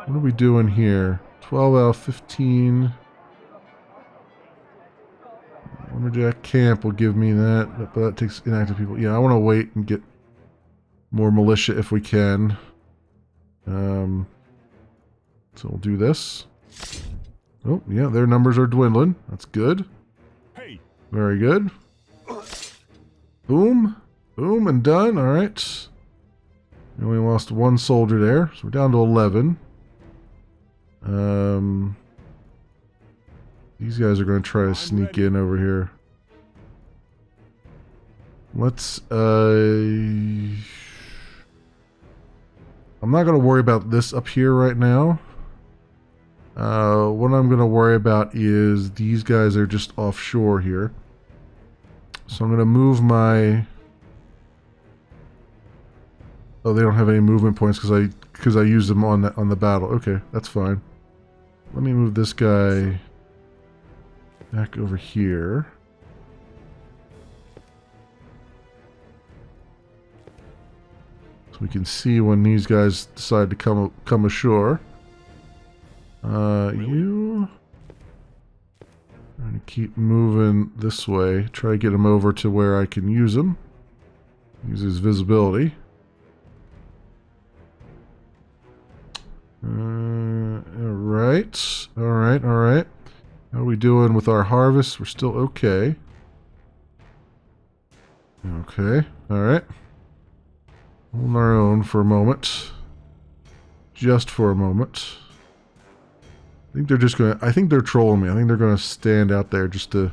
What are we doing here? 12 out of 15. Lumberjack camp will give me that, but that takes inactive people. Yeah, I want to wait and get more militia if we can. So we'll do this. Oh, yeah, their numbers are dwindling. That's good. Hey. Very good. Boom. Boom, and done. All right. We only lost one soldier there, so we're down to 11. These guys are going to try to sneak in over here. Let's, I'm not going to worry about this up here right now. What I'm going to worry about is these guys are just offshore here. So I'm going to move my... Oh, they don't have any movement points because I used them on the battle. Okay, that's fine. Let me move this guy back over here. So we can see when these guys decide to come ashore. You... I'm going to keep moving this way. Try to get him over to where I can use him. Use his visibility. Alright. Alright, alright. How are we doing with our harvest? We're still okay. Okay, alright. On our own for a moment. Just for a moment. I think they're just gonna... I think they're trolling me. I think they're gonna stand out there just to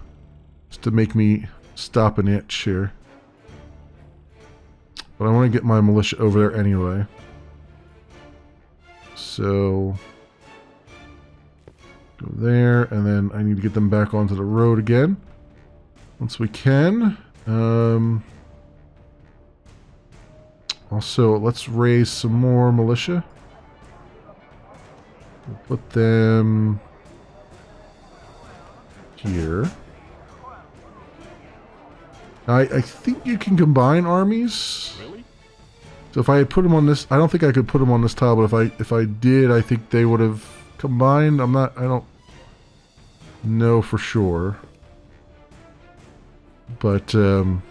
make me stop an itch here. But I want to get my militia over there anyway. So... go there, and then I need to get them back onto the road again. Once we can. Also, let's raise some more militia. We'll put them here. I think you can combine armies. Really? So if I had put them on this, I don't think I could put them on this tile, but if I did, I think they would have combined. I don't know for sure. But because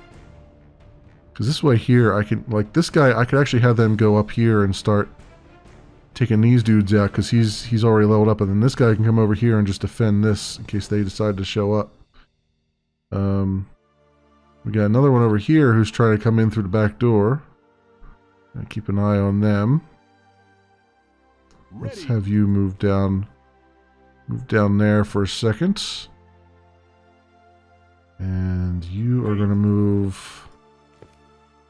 this way here, I can, like this guy, I could actually have them go up here and start taking these dudes out because he's already leveled up, and then this guy can come over here and just defend this in case they decide to show up. We got another one over here who's trying to come in through the back door. Keep an eye on them. Let's have you move down there for a second. And you are going to move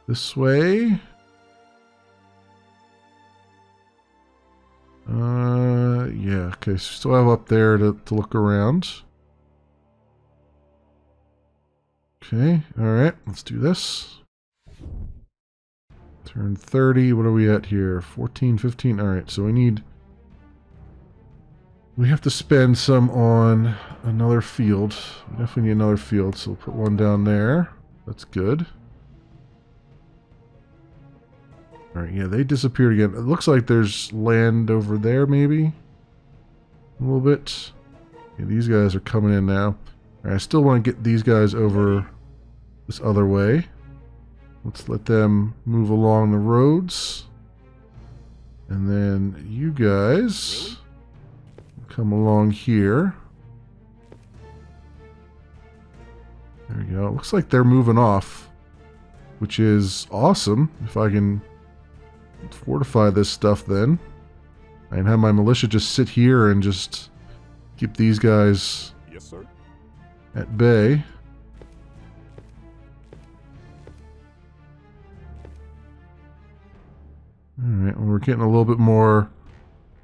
this way. Yeah, okay, so still have up there to look around. Okay, alright, let's do this. Turn 30, what are we at here? 14, 15, alright, so we have to spend some on another field. We definitely need another field, so we'll put one down there. That's good. Alright, yeah, they disappeared again. It looks like there's land over there, maybe? A little bit. Yeah, these guys are coming in now. Alright, I still want to get these guys over this other way. Let's let them move along the roads. And then you guys come along here. There we go. Looks like they're moving off, which is awesome. If I can fortify this stuff, then I can have my militia just sit here and just keep these guys at bay. Alright, well, we're getting a little bit more...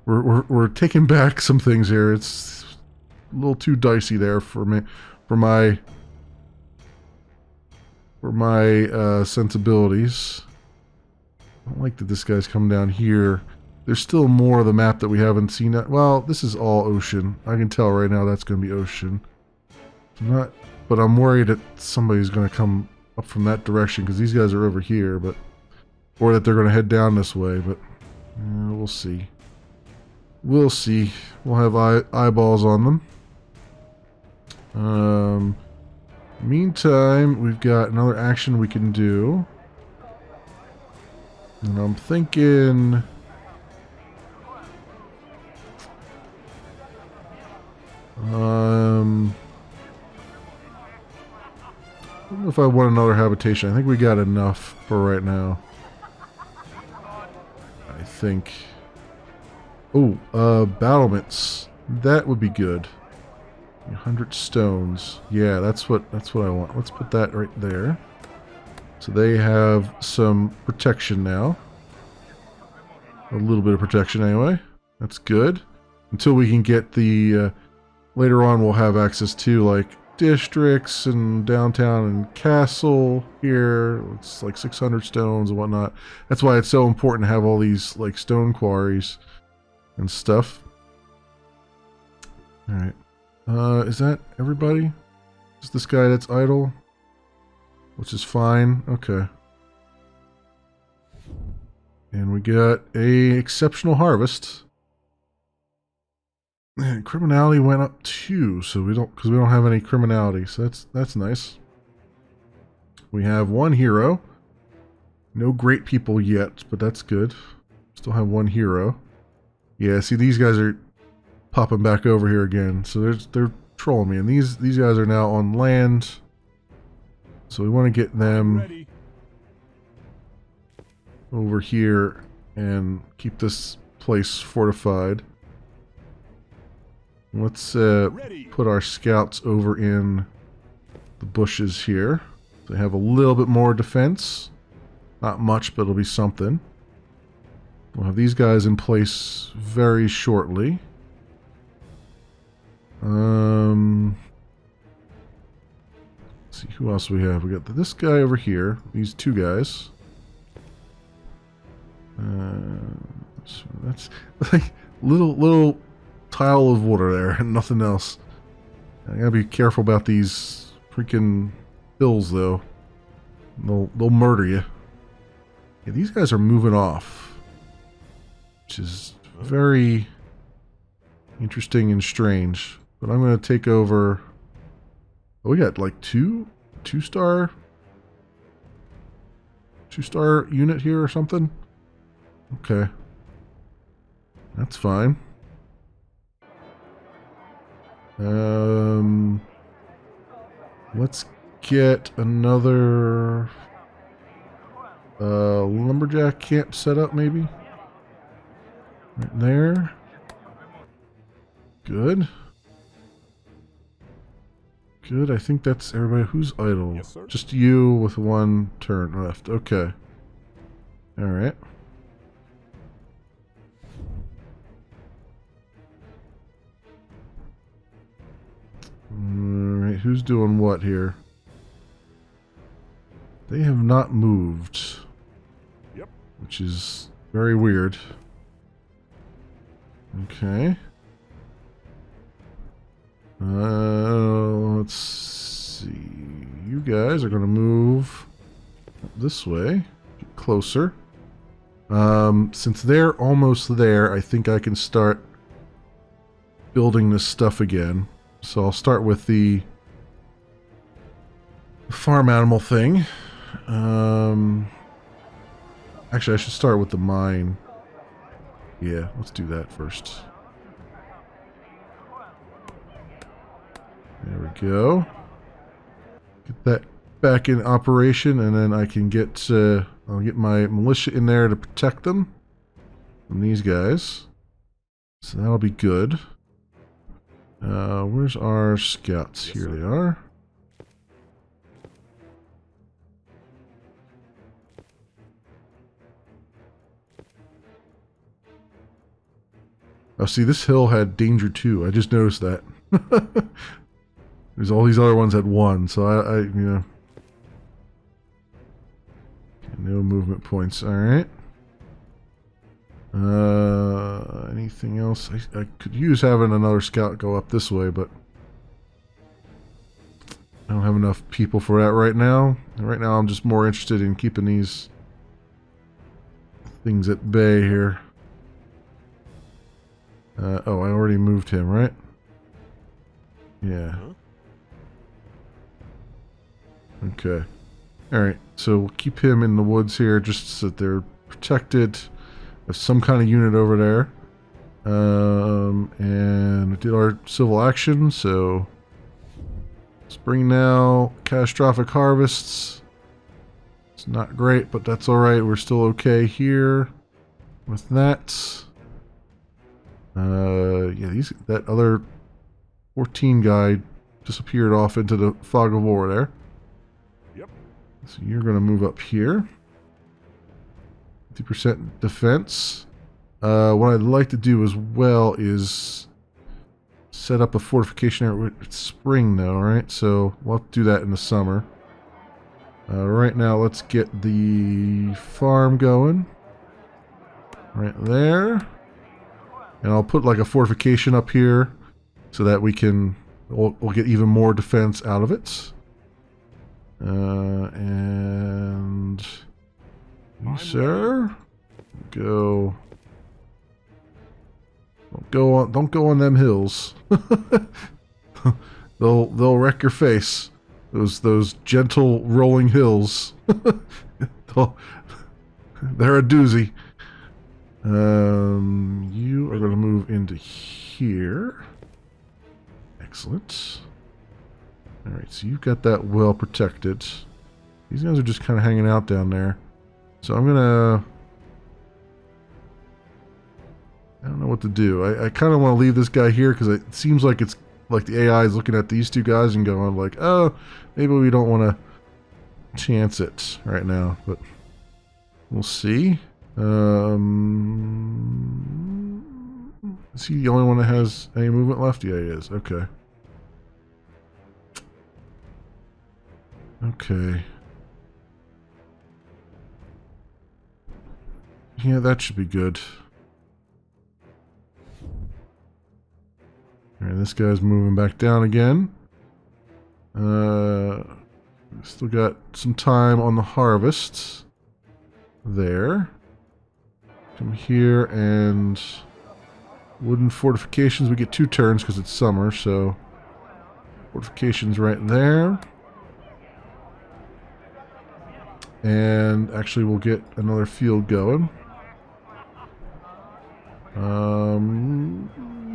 We're taking back some things here. It's a little too dicey there for me, for my sensibilities. I don't like that this guy's come down here. There's still more of the map that we haven't seen. Well, this is all ocean. I can tell right now that's going to be ocean. But I'm worried that somebody's going to come up from that direction because these guys are over here, but or that they're going to head down this way. But we'll see. We'll see. We'll have eyeballs on them. Meantime, we've got another action we can do. And I'm thinking... I don't know if I want another habitation. I think we got enough for right now. I think. Oh, battlements. That would be good. 100 stones. Yeah, that's what I want. Let's put that right there. So they have some protection now. A little bit of protection anyway. That's good. Until we can get the... later on we'll have access to like districts and downtown and castle here. It's like 600 stones and whatnot. That's why it's so important to have all these like stone quarries and stuff. Alright. Is that everybody? Is this guy that's idle? Which is fine. Okay. And we got a exceptional harvest. And criminality went up too, so we don't have any criminality, so that's nice. We have one hero. No great people yet, but that's good. Still have one hero. Yeah, see these guys are popping back over here again, so they're trolling me, and these guys are now on land. So we want to get them over here and keep this place fortified. Let's put our scouts over in the bushes here. They have a little bit more defense. Not much, but it'll be something. We'll have these guys in place very shortly. Let's see, who else we have? We got this guy over here. These two guys. So that's like little tile of water there and nothing else. I gotta be careful about these freaking hills though. They'll murder you. Yeah, these guys are moving off, which is very interesting and strange. But I'm gonna take over. Oh, we got like two-star unit here or something. Okay, that's fine. Let's get another lumberjack camp set up, maybe. Right there. Good. Good, I think that's everybody. Who's idle? Yes, sir. Just you with one turn left. Okay. Alright. Alright, who's doing what here? They have not moved. Yep. Which is very weird. Okay. Let's see. You guys are going to move this way. Get closer. Since they're almost there, I think I can start building this stuff again. So I'll start with the farm animal thing. Actually, I should start with the mine. Yeah, let's do that first. There we go. Get that back in operation, and then I can get I'll get my militia in there to protect them from these guys. So that'll be good. Where's our scouts? Here they are. Oh, see, this hill had danger too. I just noticed that. There's all these other ones had one, so I you know. Okay, no movement points. All right. Anything else? I could use having another scout go up this way, but I don't have enough people for that right now. Right now, I'm just more interested in keeping these things at bay here. Oh, I already moved him, right? Yeah. Okay. Alright, so we'll keep him in the woods here just so that they're protected. There's some kind of unit over there. And we did our civil action, so let's Spring now, catastrophic harvests. It's not great, but that's alright. We're still okay here with that. Yeah, that other 14 guy disappeared off into the fog of war there. Yep. So you're going to move up here. 50% defense. What I'd like to do as well is set up a fortification area. It's spring though, right? So we'll have to do that in the summer. Right now, let's get the farm going. Right there. And I'll put like a fortification up here so that we'll get even more defense out of it. And you, sir, don't go on them hills. they'll wreck your face. Those gentle rolling hills. They're a doozy. You are going to move into here. Excellent. Alright, so you've got that well protected. These guys are just kind of hanging out down there. So I'm going to... I don't know what to do. I kind of want to leave this guy here because it seems like it's like the AI is looking at these two guys and going like, oh, maybe we don't want to chance it right now, but we'll see. Is he the only one that has any movement left? Yeah, he is. Okay. Okay. Yeah, that should be good. Alright, this guy's moving back down again. Still got some time on the harvest. There. Come here and... wooden fortifications. We get 2 turns because it's summer, so... fortifications right there. And actually we'll get another field going.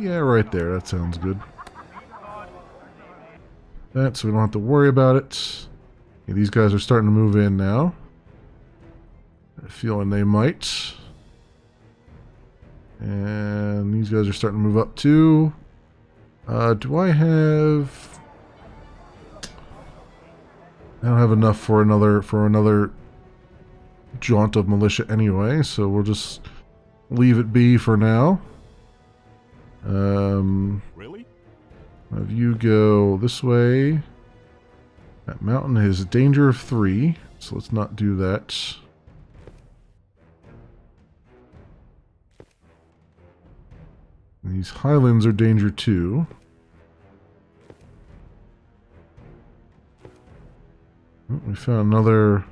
Yeah, right there. That sounds good. That, so we don't have to worry about it. Okay, these guys are starting to move in now. I'm feeling they might. And these guys are starting to move up too. Do I have... I don't have enough for another jaunt of militia anyway, so we'll just leave it be for now. Really? Have you go this way. That mountain is a danger of 3, so let's not do that. And these highlands are danger 2. Oh, we found another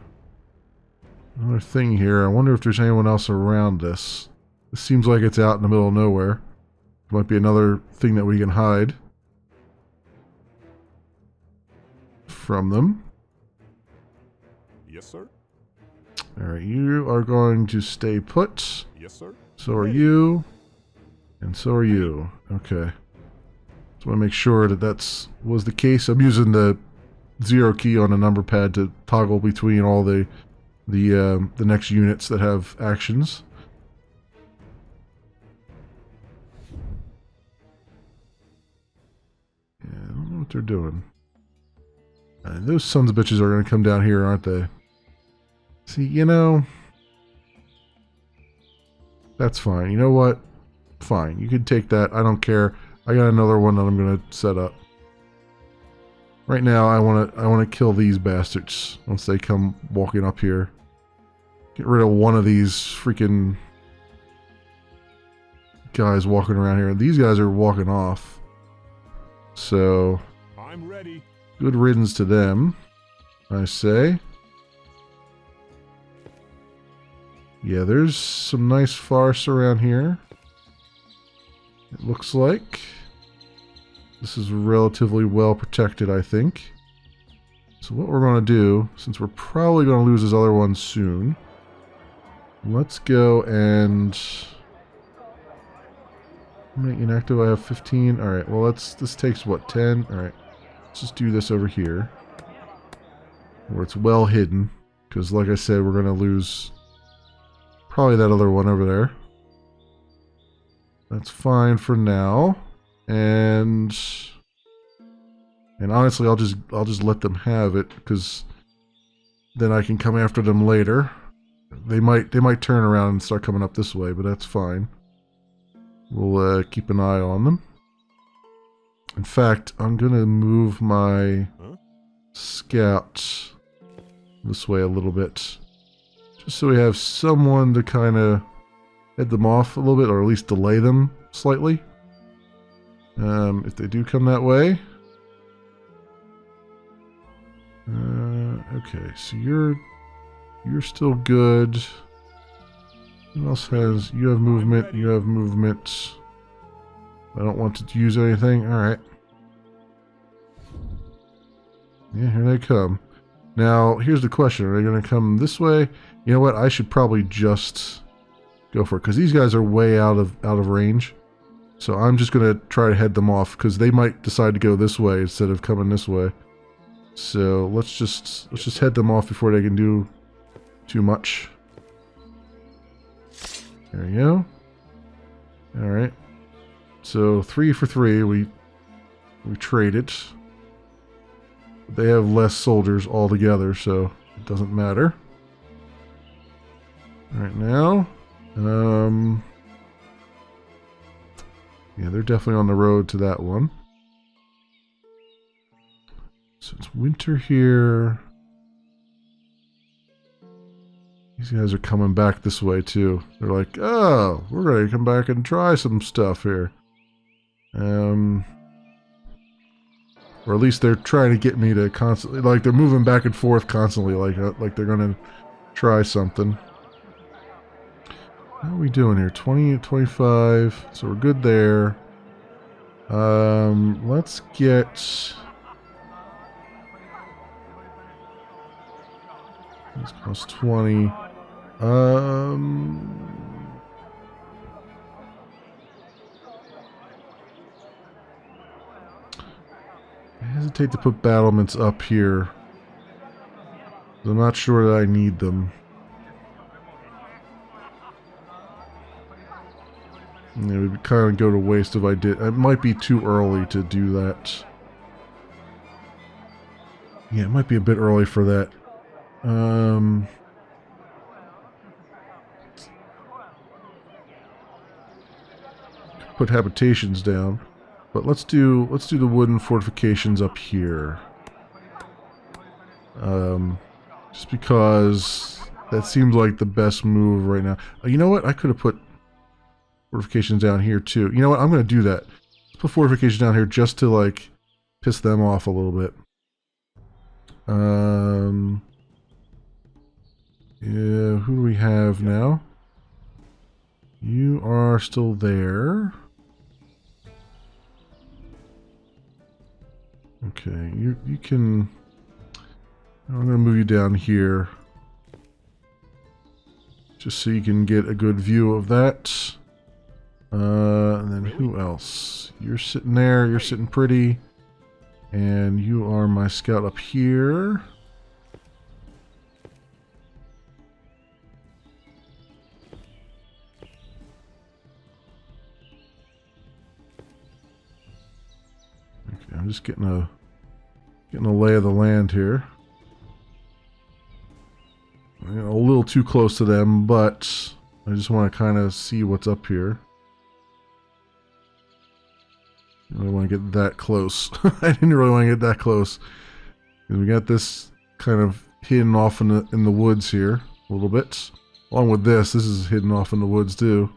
thing here. I wonder if there's anyone else around this. This seems like it's out in the middle of nowhere. Might be another thing that we can hide from them. Yes, sir. Alright, you are going to stay put. Yes, sir. So are you. And so are you. Okay. Just want to make sure that was the case. I'm using the 0 key on the number pad to toggle between all the next units that have actions. Yeah, I don't know what they're doing. Those sons of bitches are going to come down here, aren't they? See, you know... That's fine. You know what? Fine. You can take that. I don't care. I got another one that I'm going to set up. Right now, I want to kill these bastards once they come walking up here. Get rid of one of these freaking guys walking around here. These guys are walking off. So, I'm ready. Good riddance to them, I say. Yeah, there's some nice farce around here. It looks like. This is relatively well protected, I think. So what we're going to do, since we're probably going to lose this other one soon, let's go and... How many inactive? I have 15. Alright, well this takes, what, 10? Alright. Let's just do this over here, where it's well hidden, because like I said, we're going to lose probably that other one over there. That's fine for now, and honestly, I'll just let them have it, because then I can come after them later. They might turn around and start coming up this way, but that's fine. We'll keep an eye on them. In fact, I'm gonna move my scout this way a little bit, just so we have someone to kind of head them off a little bit, or at least delay them slightly. If they do come that way. Okay, so you're still good. Who else has... You have movement, you have movement. I don't want to use anything. Alright. Yeah, here they come. Now, here's the question. Are they going to come this way? You know what? I should probably just go for it, because these guys are way out of range. So I'm just going to try to head them off, because they might decide to go this way instead of coming this way. So let's just head them off before they can do too much. There you go. Alright. So 3 for 3, we traded. They have less soldiers altogether, so it doesn't matter. Alright, now. Yeah, they're definitely on the road to that one. So it's winter here. These guys are coming back this way too. They're like, oh, we're going to come back and try some stuff here. Or at least they're trying to get me to constantly, like they're moving back and forth constantly, like they're going to try something. How are we doing here? 20, 25. So we're good there. Let's get... This costs 20. I hesitate to put battlements up here. I'm not sure that I need them. It would kind of go to waste if I did. It might be too early to do that. Yeah, it might be a bit early for that. Put habitations down, but let's do the wooden fortifications up here. Just because that seems like the best move right now. You know what? I could have put fortifications down here too. You know what? I'm going to do that. Let's put fortifications down here just to like piss them off a little bit. Yeah, who do we have now? You are still there. Okay, you can... I'm going to move you down here. Just so you can get a good view of that. And then who else? You're sitting there, you're sitting pretty. And you are my scout up here. Okay, I'm just getting a lay of the land here. I'm a little too close to them, but I just want to kind of see what's up here. I don't want to get that close. I didn't really want to get that close. We got this kind of hidden off in the woods here a little bit. Along with this is hidden off in the woods too.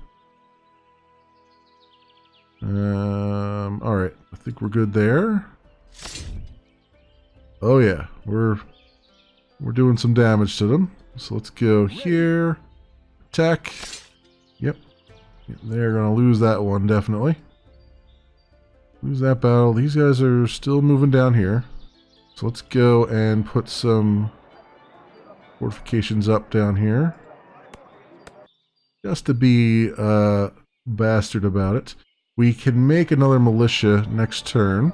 All right, I think we're good there. Oh yeah, we're doing some damage to them. So let's go here. Attack. Yep. They're gonna lose that one definitely. Lose that battle. These guys are still moving down here. So let's go and put some fortifications up down here. Just to be bastard about it. We can make another militia next turn.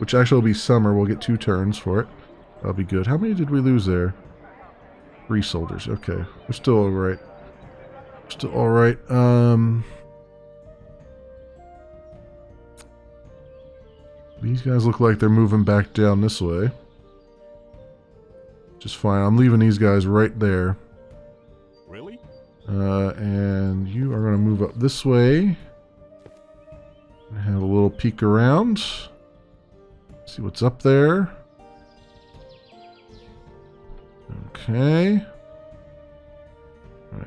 which actually will be summer. We'll get 2 turns for it. That'll be good. How many did we lose there? 3 soldiers. Okay. We're still alright. Still alright. These guys look like they're moving back down this way. Just fine. I'm leaving these guys right there. Really? And you are going to move up this way. Have a little peek around. See what's up there. Okay.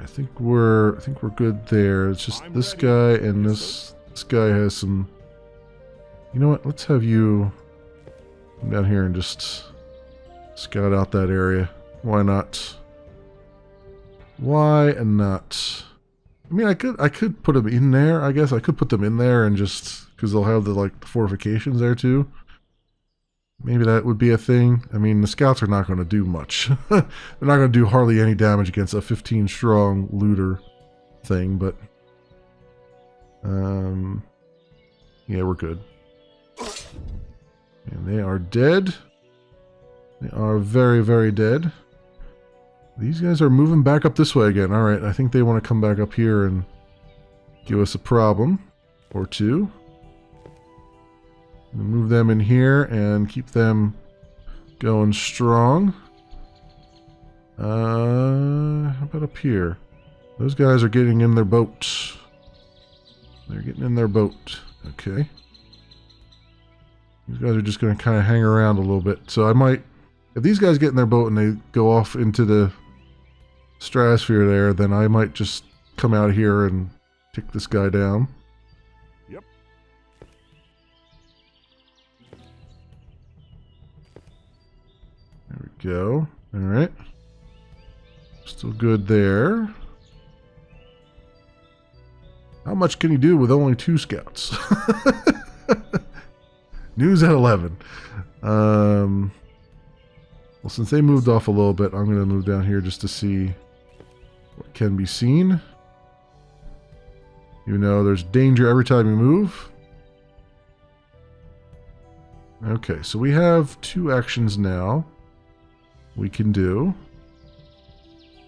I think we're good there. It's just this guy and this guy has some. You know what? Let's have you come down here and just scout out that area. Why not? Why not? I mean, I could put them in there. I guess I could put them in there and just because they'll have the fortifications there too. Maybe that would be a thing. I mean, the scouts are not going to do much. They're not going to do hardly any damage against a 15-strong looter thing, but yeah, we're good. And they are dead. They are very, very dead. These guys are moving back up this way again. Alright, I think they want to come back up here and give us a problem or two. Move them in here and keep them going strong. How about up here? Those guys are getting in their boat. They're getting in their boat. Okay. These guys are just going to kind of hang around a little bit. So I might, if these guys get in their boat and they go off into the stratosphere there, then I might just come out here and take this guy down. Yep. There we go. Alright. Still good there. How much can he do with only 2 scouts? News at 11. Well, since they moved off a little bit, I'm going to move down here just to see what can be seen. You know, there's danger every time you move. Okay, so we have 2 actions now we can do.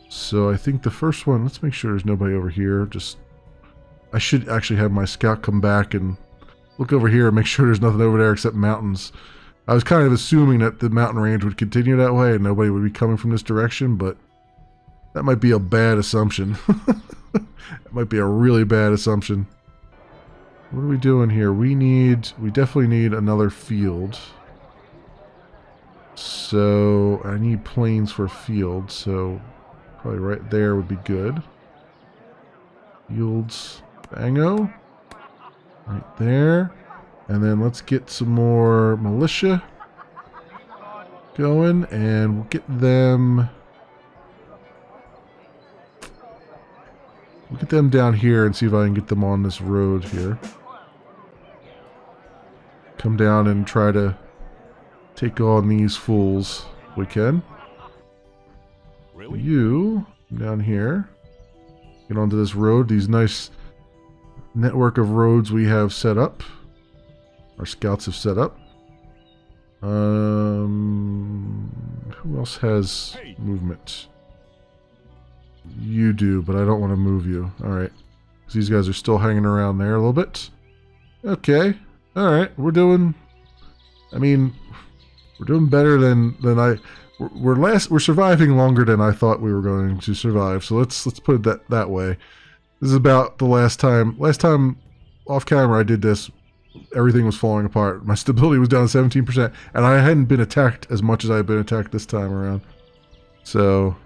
So I think the first one, let's make sure there's nobody over here. I should actually have my scout come back and look over here and make sure there's nothing over there except mountains. I was kind of assuming that the mountain range would continue that way and nobody would be coming from this direction, but that might be a bad assumption. That might be a really bad assumption. What are we doing here? We definitely need another field. So I need plains for a field, so probably right there would be good. Fields, bango. Right there. And then let's get some more militia going, and we'll get them... We'll get them down here and see if I can get them on this road here. Come down and try to take on these fools if we can. Really? You, down here. Get onto this road, these nice network of roads we have set up. Our scouts have set up. Who else has movement? You do, but I don't want to move you. Alright. Because these guys are still hanging around there a little bit. Okay. Alright. We're doing... I mean... We're doing better than I... We're surviving longer than I thought we were going to survive. So let's put it that way. This is about the last time... Last time off camera I did this, everything was falling apart. My stability was down to 17%. And I hadn't been attacked as much as I had been attacked this time around. So...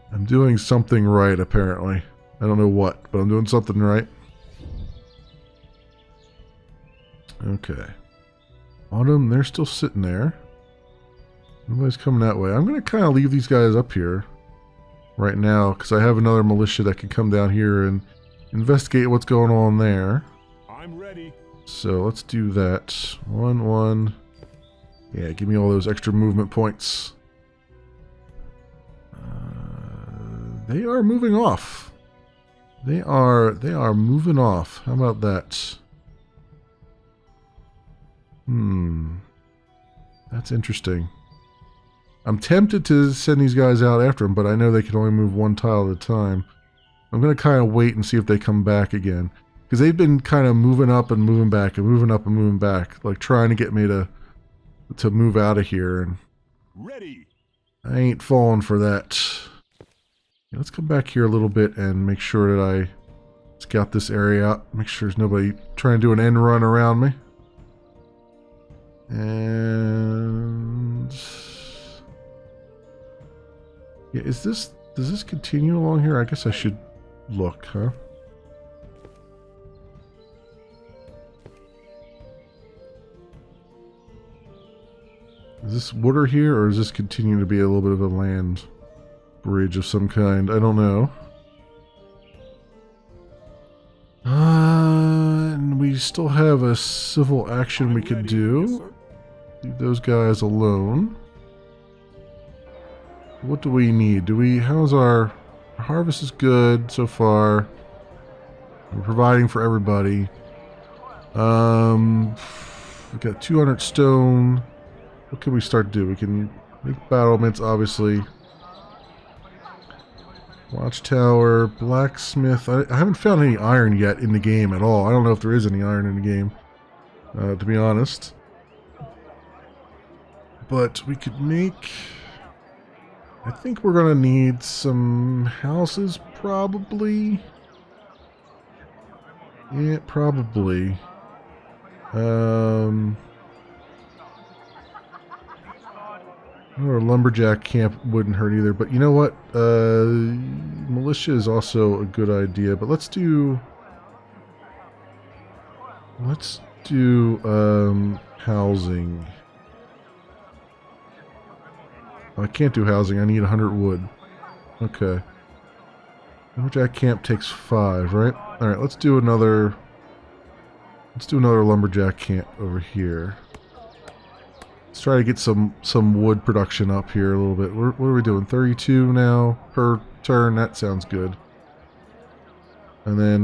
I'm doing something right, apparently. I don't know what, but I'm doing something right. Okay. Autumn, they're still sitting there. Nobody's coming that way. I'm going to kind of leave these guys up here right now, because I have another militia that can come down here and investigate what's going on there. I'm ready. So let's do that. 1-1. Yeah, give me all those extra movement points. They are moving off. They are moving off. How about that? That's interesting. I'm tempted to send these guys out after them, but I know they can only move one tile at a time. I'm going to kind of wait and see if they come back again. Because they've been kind of moving up and moving back and moving up and moving back. Like trying to get me to move out of here. And Ready. I ain't falling for that. Yeah, let's come back here a little bit and make sure that I scout this area out. Make sure there's nobody trying to do an end run around me. And... yeah, does this continue along here? I guess I should look, huh? Is this water here, or is this continue to be a little bit of a land bridge of some kind? I don't know. And we still have a civil action we could do. Leave those guys alone. What do we need? How's our harvest is good so far. We're providing for everybody. We've got 200 stone. What can we start to do? We can make battlements, obviously. Watchtower, blacksmith. I haven't found any iron yet in the game at all. I don't know if there is any iron in the game, to be honest. But we could make... I think we're going to need some houses, probably. Yeah, probably. Or a lumberjack camp wouldn't hurt either, but you know what? Militia is also a good idea, but let's do housing. I can't do housing. I need 100 wood. Okay. Lumberjack camp takes 5, right? All right, let's do another lumberjack camp over here. Let's try to get some wood production up here a little bit. What are we doing? 32 now per turn. That sounds good. And then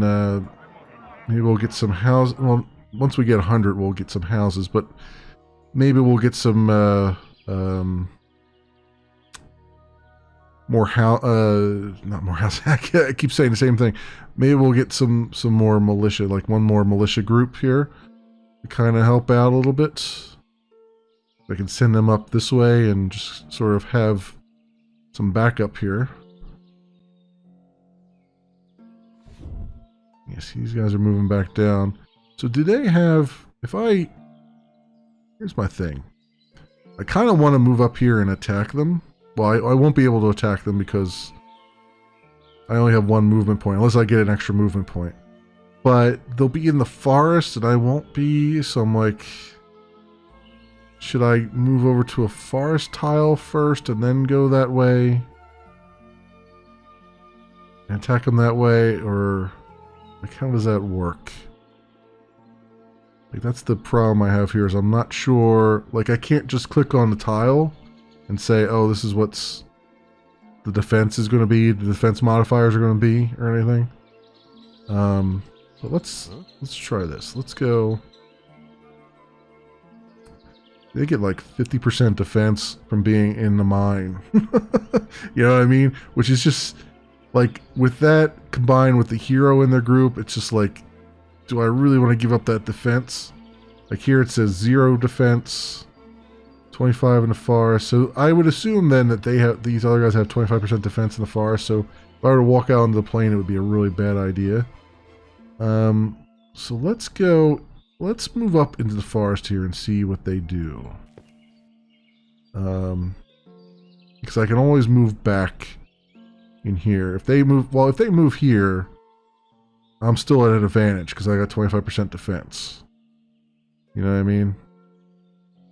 maybe we'll get some houses. Well, once we get 100, we'll get some houses. But maybe we'll get some more house. Not more house. I keep saying the same thing. Maybe we'll get some more militia, like one more militia group here, to kind of help out a little bit. I can send them up this way and just sort of have some backup here. Yes, these guys are moving back down. So do they have... Here's my thing. I kind of want to move up here and attack them. Well, I won't be able to attack them because I only have one movement point, unless I get an extra movement point. But they'll be in the forest and I won't be, so I'm like... Should I move over to a forest tile first and then go that way? And attack them that way, or like how does that work? Like that's the problem I have here is I'm not sure, like I can't just click on the tile and say, oh, this is what's the defense is going to be, the defense modifiers are going to be, or anything. But let's try this. Let's go. They get like 50% defense from being in the mine. You know what I mean? Which is just like with that combined with the hero in their group, it's just like, do I really want to give up that defense? Like here it says 0 defense, 25 in the forest. So I would assume then that these other guys have 25% defense in the forest. So if I were to walk out onto the plain, it would be a really bad idea. So let's go. Let's move up into the forest here and see what they do. Because I can always move back in here. If they move here, I'm still at an advantage because I got 25% defense. You know what I mean?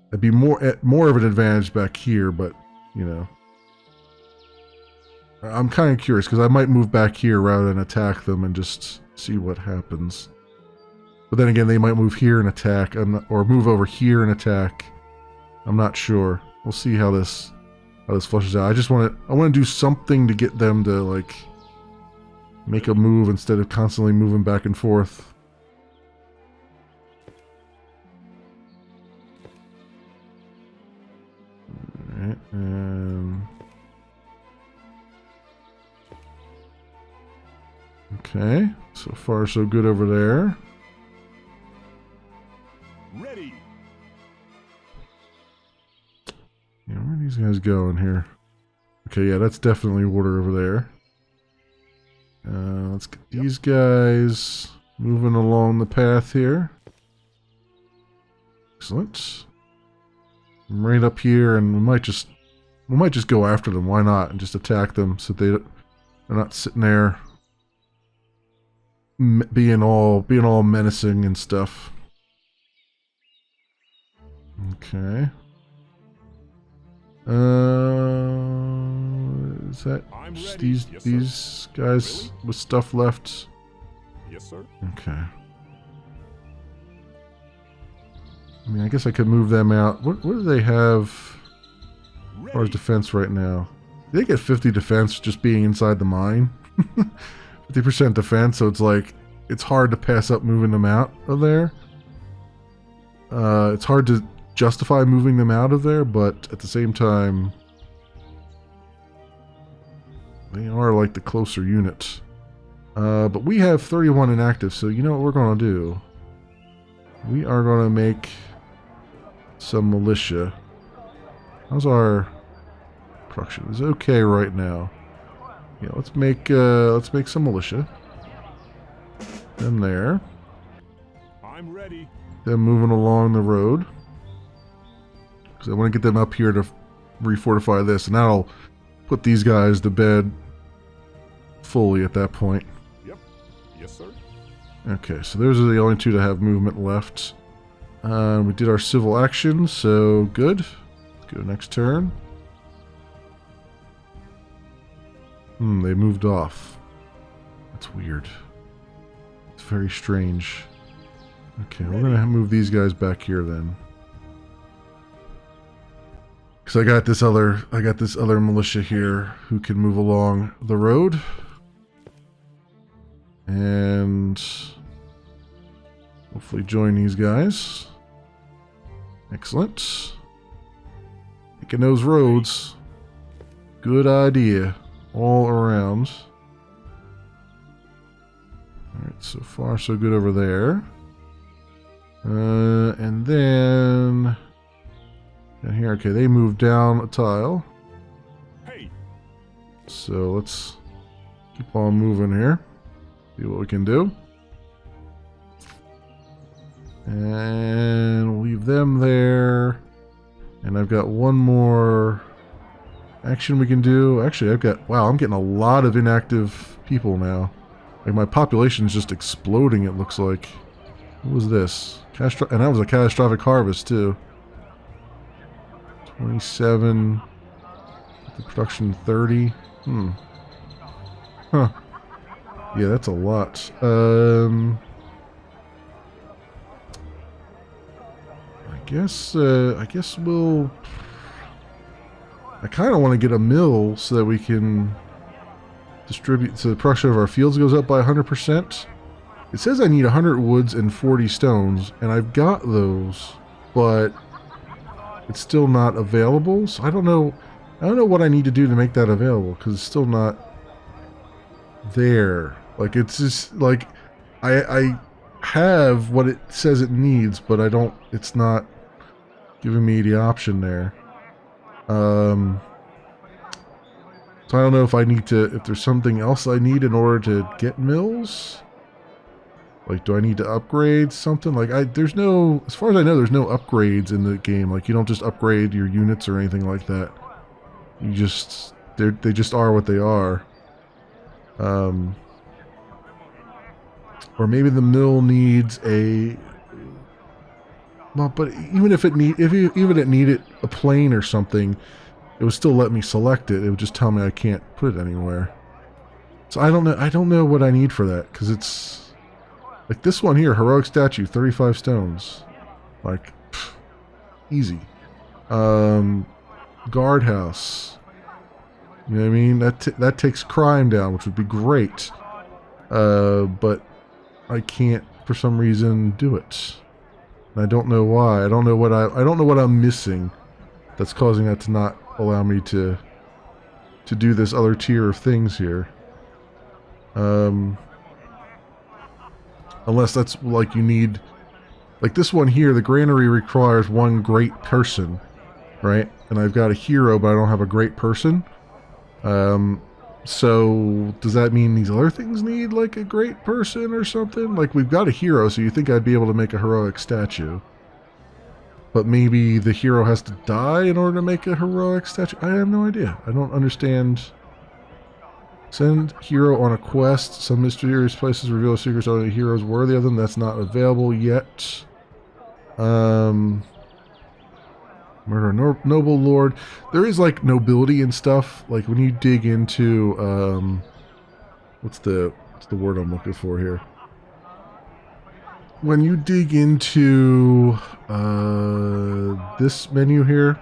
It'd be more of an advantage back here, but you know. I'm kind of curious because I might move back here rather than attack them and just see what happens. But then again, they might move here and attack, or move over here and attack. I'm not sure. We'll see how this flushes out. I want to do something to get them to like make a move instead of constantly moving back and forth. Okay, so far so good over there. Ready. Yeah, where are these guys going here? Okay, yeah, that's definitely water over there. Let's get these guys moving along the path here. Excellent. I'm right up here, and we might just go after them. Why not? And just attack them so they're not sitting there being all menacing and stuff. Okay. Is that just these guys with stuff left? Yes, sir. Okay. I mean, I guess I could move them out. What do they have as far as defense right now? They get 50 defense just being inside the mine. 50% defense, so it's like it's hard to pass up moving them out of there. It's hard to justify moving them out of there, but at the same time, they are like the closer unit. But we have 31 inactive, so you know what we're going to do? We are going to make some militia. How's our production? It's okay right now. Yeah, let's make some militia. Them there. I'm ready. Them moving along the road. Because I want to get them up here to refortify this, and that'll put these guys to bed fully at that point. Yep. Yes, sir. Okay, so those are the only two that have movement left. We did our civil action, so good. Let's go next turn. They moved off. That's weird. It's very strange. Okay, we're gonna move these guys back here then. Because I got this other militia here who can move along the road. And hopefully join these guys. Excellent. Making those roads. Good idea. All around. Alright, so far so good over there. And then down here, okay, they moved down a tile. Hey. So let's keep on moving here. See what we can do. And we'll leave them there. And I've got one more action we can do. Actually, wow, I'm getting a lot of inactive people now. Like, my population's just exploding, it looks like. What was this? And that was a catastrophic harvest, too. 27. The production 30. Huh. Yeah, that's a lot. I guess we'll... I kind of want to get a mill so that we can distribute, so the production of our fields goes up by 100%. It says I need 100 woods and 40 stones, and I've got those, but it's still not available. So I don't know what I need to do to make that available, because it's still not there. Like, it's just like I have what it says it needs, but it's not giving me the option there. So I don't know if if there's something else I need in order to get mills. Like, do I need to upgrade something? Like, there's no, as far as I know, there's no upgrades in the game. Like, you don't just upgrade your units or anything like that. You just, they just are what they are. Or maybe the mill needs a... Well, but even if it needed a plane or something, it would still let me select it. It would just tell me I can't put it anywhere. So I don't know what I need for that, because it's like this one here, heroic statue, 35 stones, like easy. Guardhouse. You know what I mean? That takes crime down, which would be great. But I can't for some reason do it. And I don't know why. I don't know what I'm missing that's causing that to not allow me to do this other tier of things here. Unless that's like you need, like this one here, the granary requires one great person, right? And I've got a hero, but I don't have a great person. So does that mean these other things need like a great person or something? Like we've got a hero, so you think I'd be able to make a heroic statue. But maybe the hero has to die in order to make a heroic statue? I have no idea. I don't understand. Send hero on a quest. Some mysterious places reveal secrets only heroes worthy of them. That's not available yet. Murder noble lord. There is like nobility and stuff. Like when you dig into what's the word I'm looking for here? When you dig into this menu here,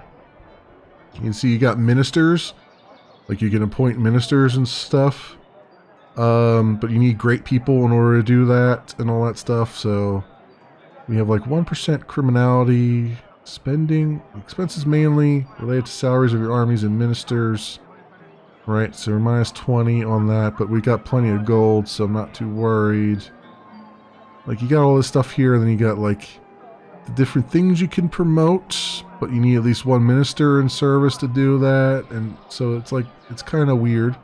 you can see you got ministers. Like you can appoint ministers and stuff. But you need great people in order to do that and all that stuff. So we have like 1% criminality, spending, expenses mainly related to salaries of your armies and ministers. Right, so we're minus 20 on that, but we got plenty of gold, so I'm not too worried. Like you got all this stuff here, and then you got like the different things you can promote, but you need at least one minister in service to do that, and so it's like, it's kind of weird.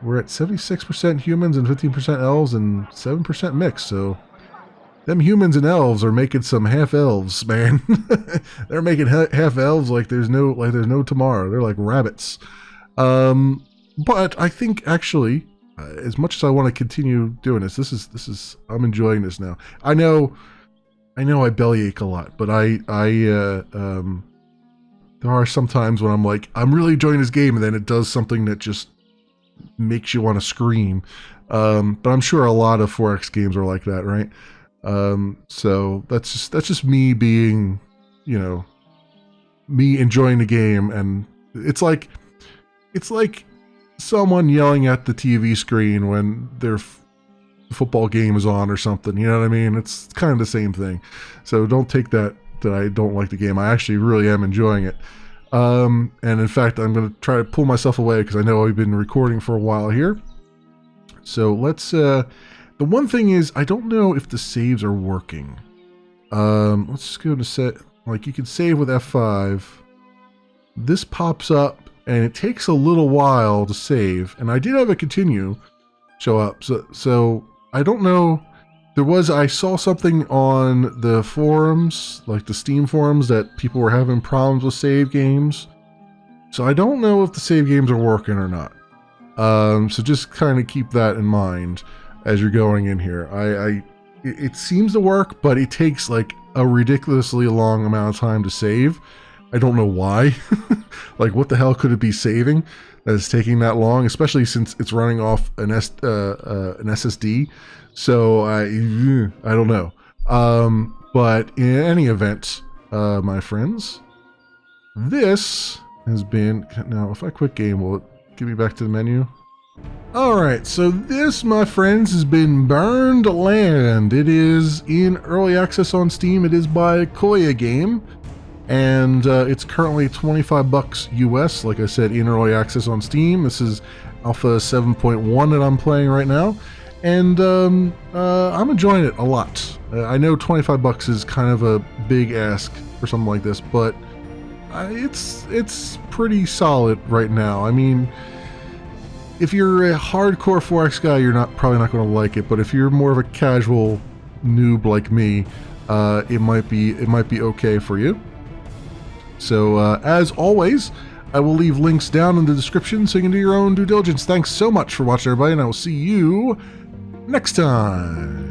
We're at 76% humans and 15% elves and 7% mixed, so them humans and elves are making some half elves, man. They're making half elves like there's no tomorrow. They're like rabbits. But I think actually, as much as I want to continue doing this is I'm enjoying this now. I know I bellyache a lot, but there are some times when I'm like, I'm really enjoying this game, and then it does something that just makes you want to scream. But I'm sure a lot of 4X games are like that, right? So that's just me being, me enjoying the game, and it's like someone yelling at the TV screen when their football game is on or something, you know what I mean? It's kind of the same thing. So don't take that I don't like the game. I actually really am enjoying it. And in fact, I'm going to try to pull myself away because I know I've been recording for a while here. So let's, the one thing is, I don't know if the saves are working. Let's just go to set, like you can save with F5. This pops up and it takes a little while to save. And I did have a continue show up. So I don't know. I saw something on the forums, like the Steam forums, that people were having problems with save games. So I don't know if the save games are working or not. So just kind of keep that in mind as you're going in here. It seems to work, but it takes like a ridiculously long amount of time to save. I don't know why. Like, what the hell could it be saving that is taking that long, especially since it's running off an SSD. So I don't know. But in any event, my friends, this has been, now if I quit game, will it get me back to the menu? Alright, so this, my friends, has been Burned Land. It is in early access on Steam. It is by Koya Game, and it's currently $25 US, like I said, in early access on Steam. This is Alpha 7.1 that I'm playing right now, and I'm enjoying it a lot. I know $25 is kind of a big ask for something like this, but it's pretty solid right now. I mean, if you're a hardcore 4X guy, you're probably not going to like it. But if you're more of a casual noob like me, it might be okay for you. So as always, I will leave links down in the description so you can do your own due diligence. Thanks so much for watching, everybody, and I will see you next time.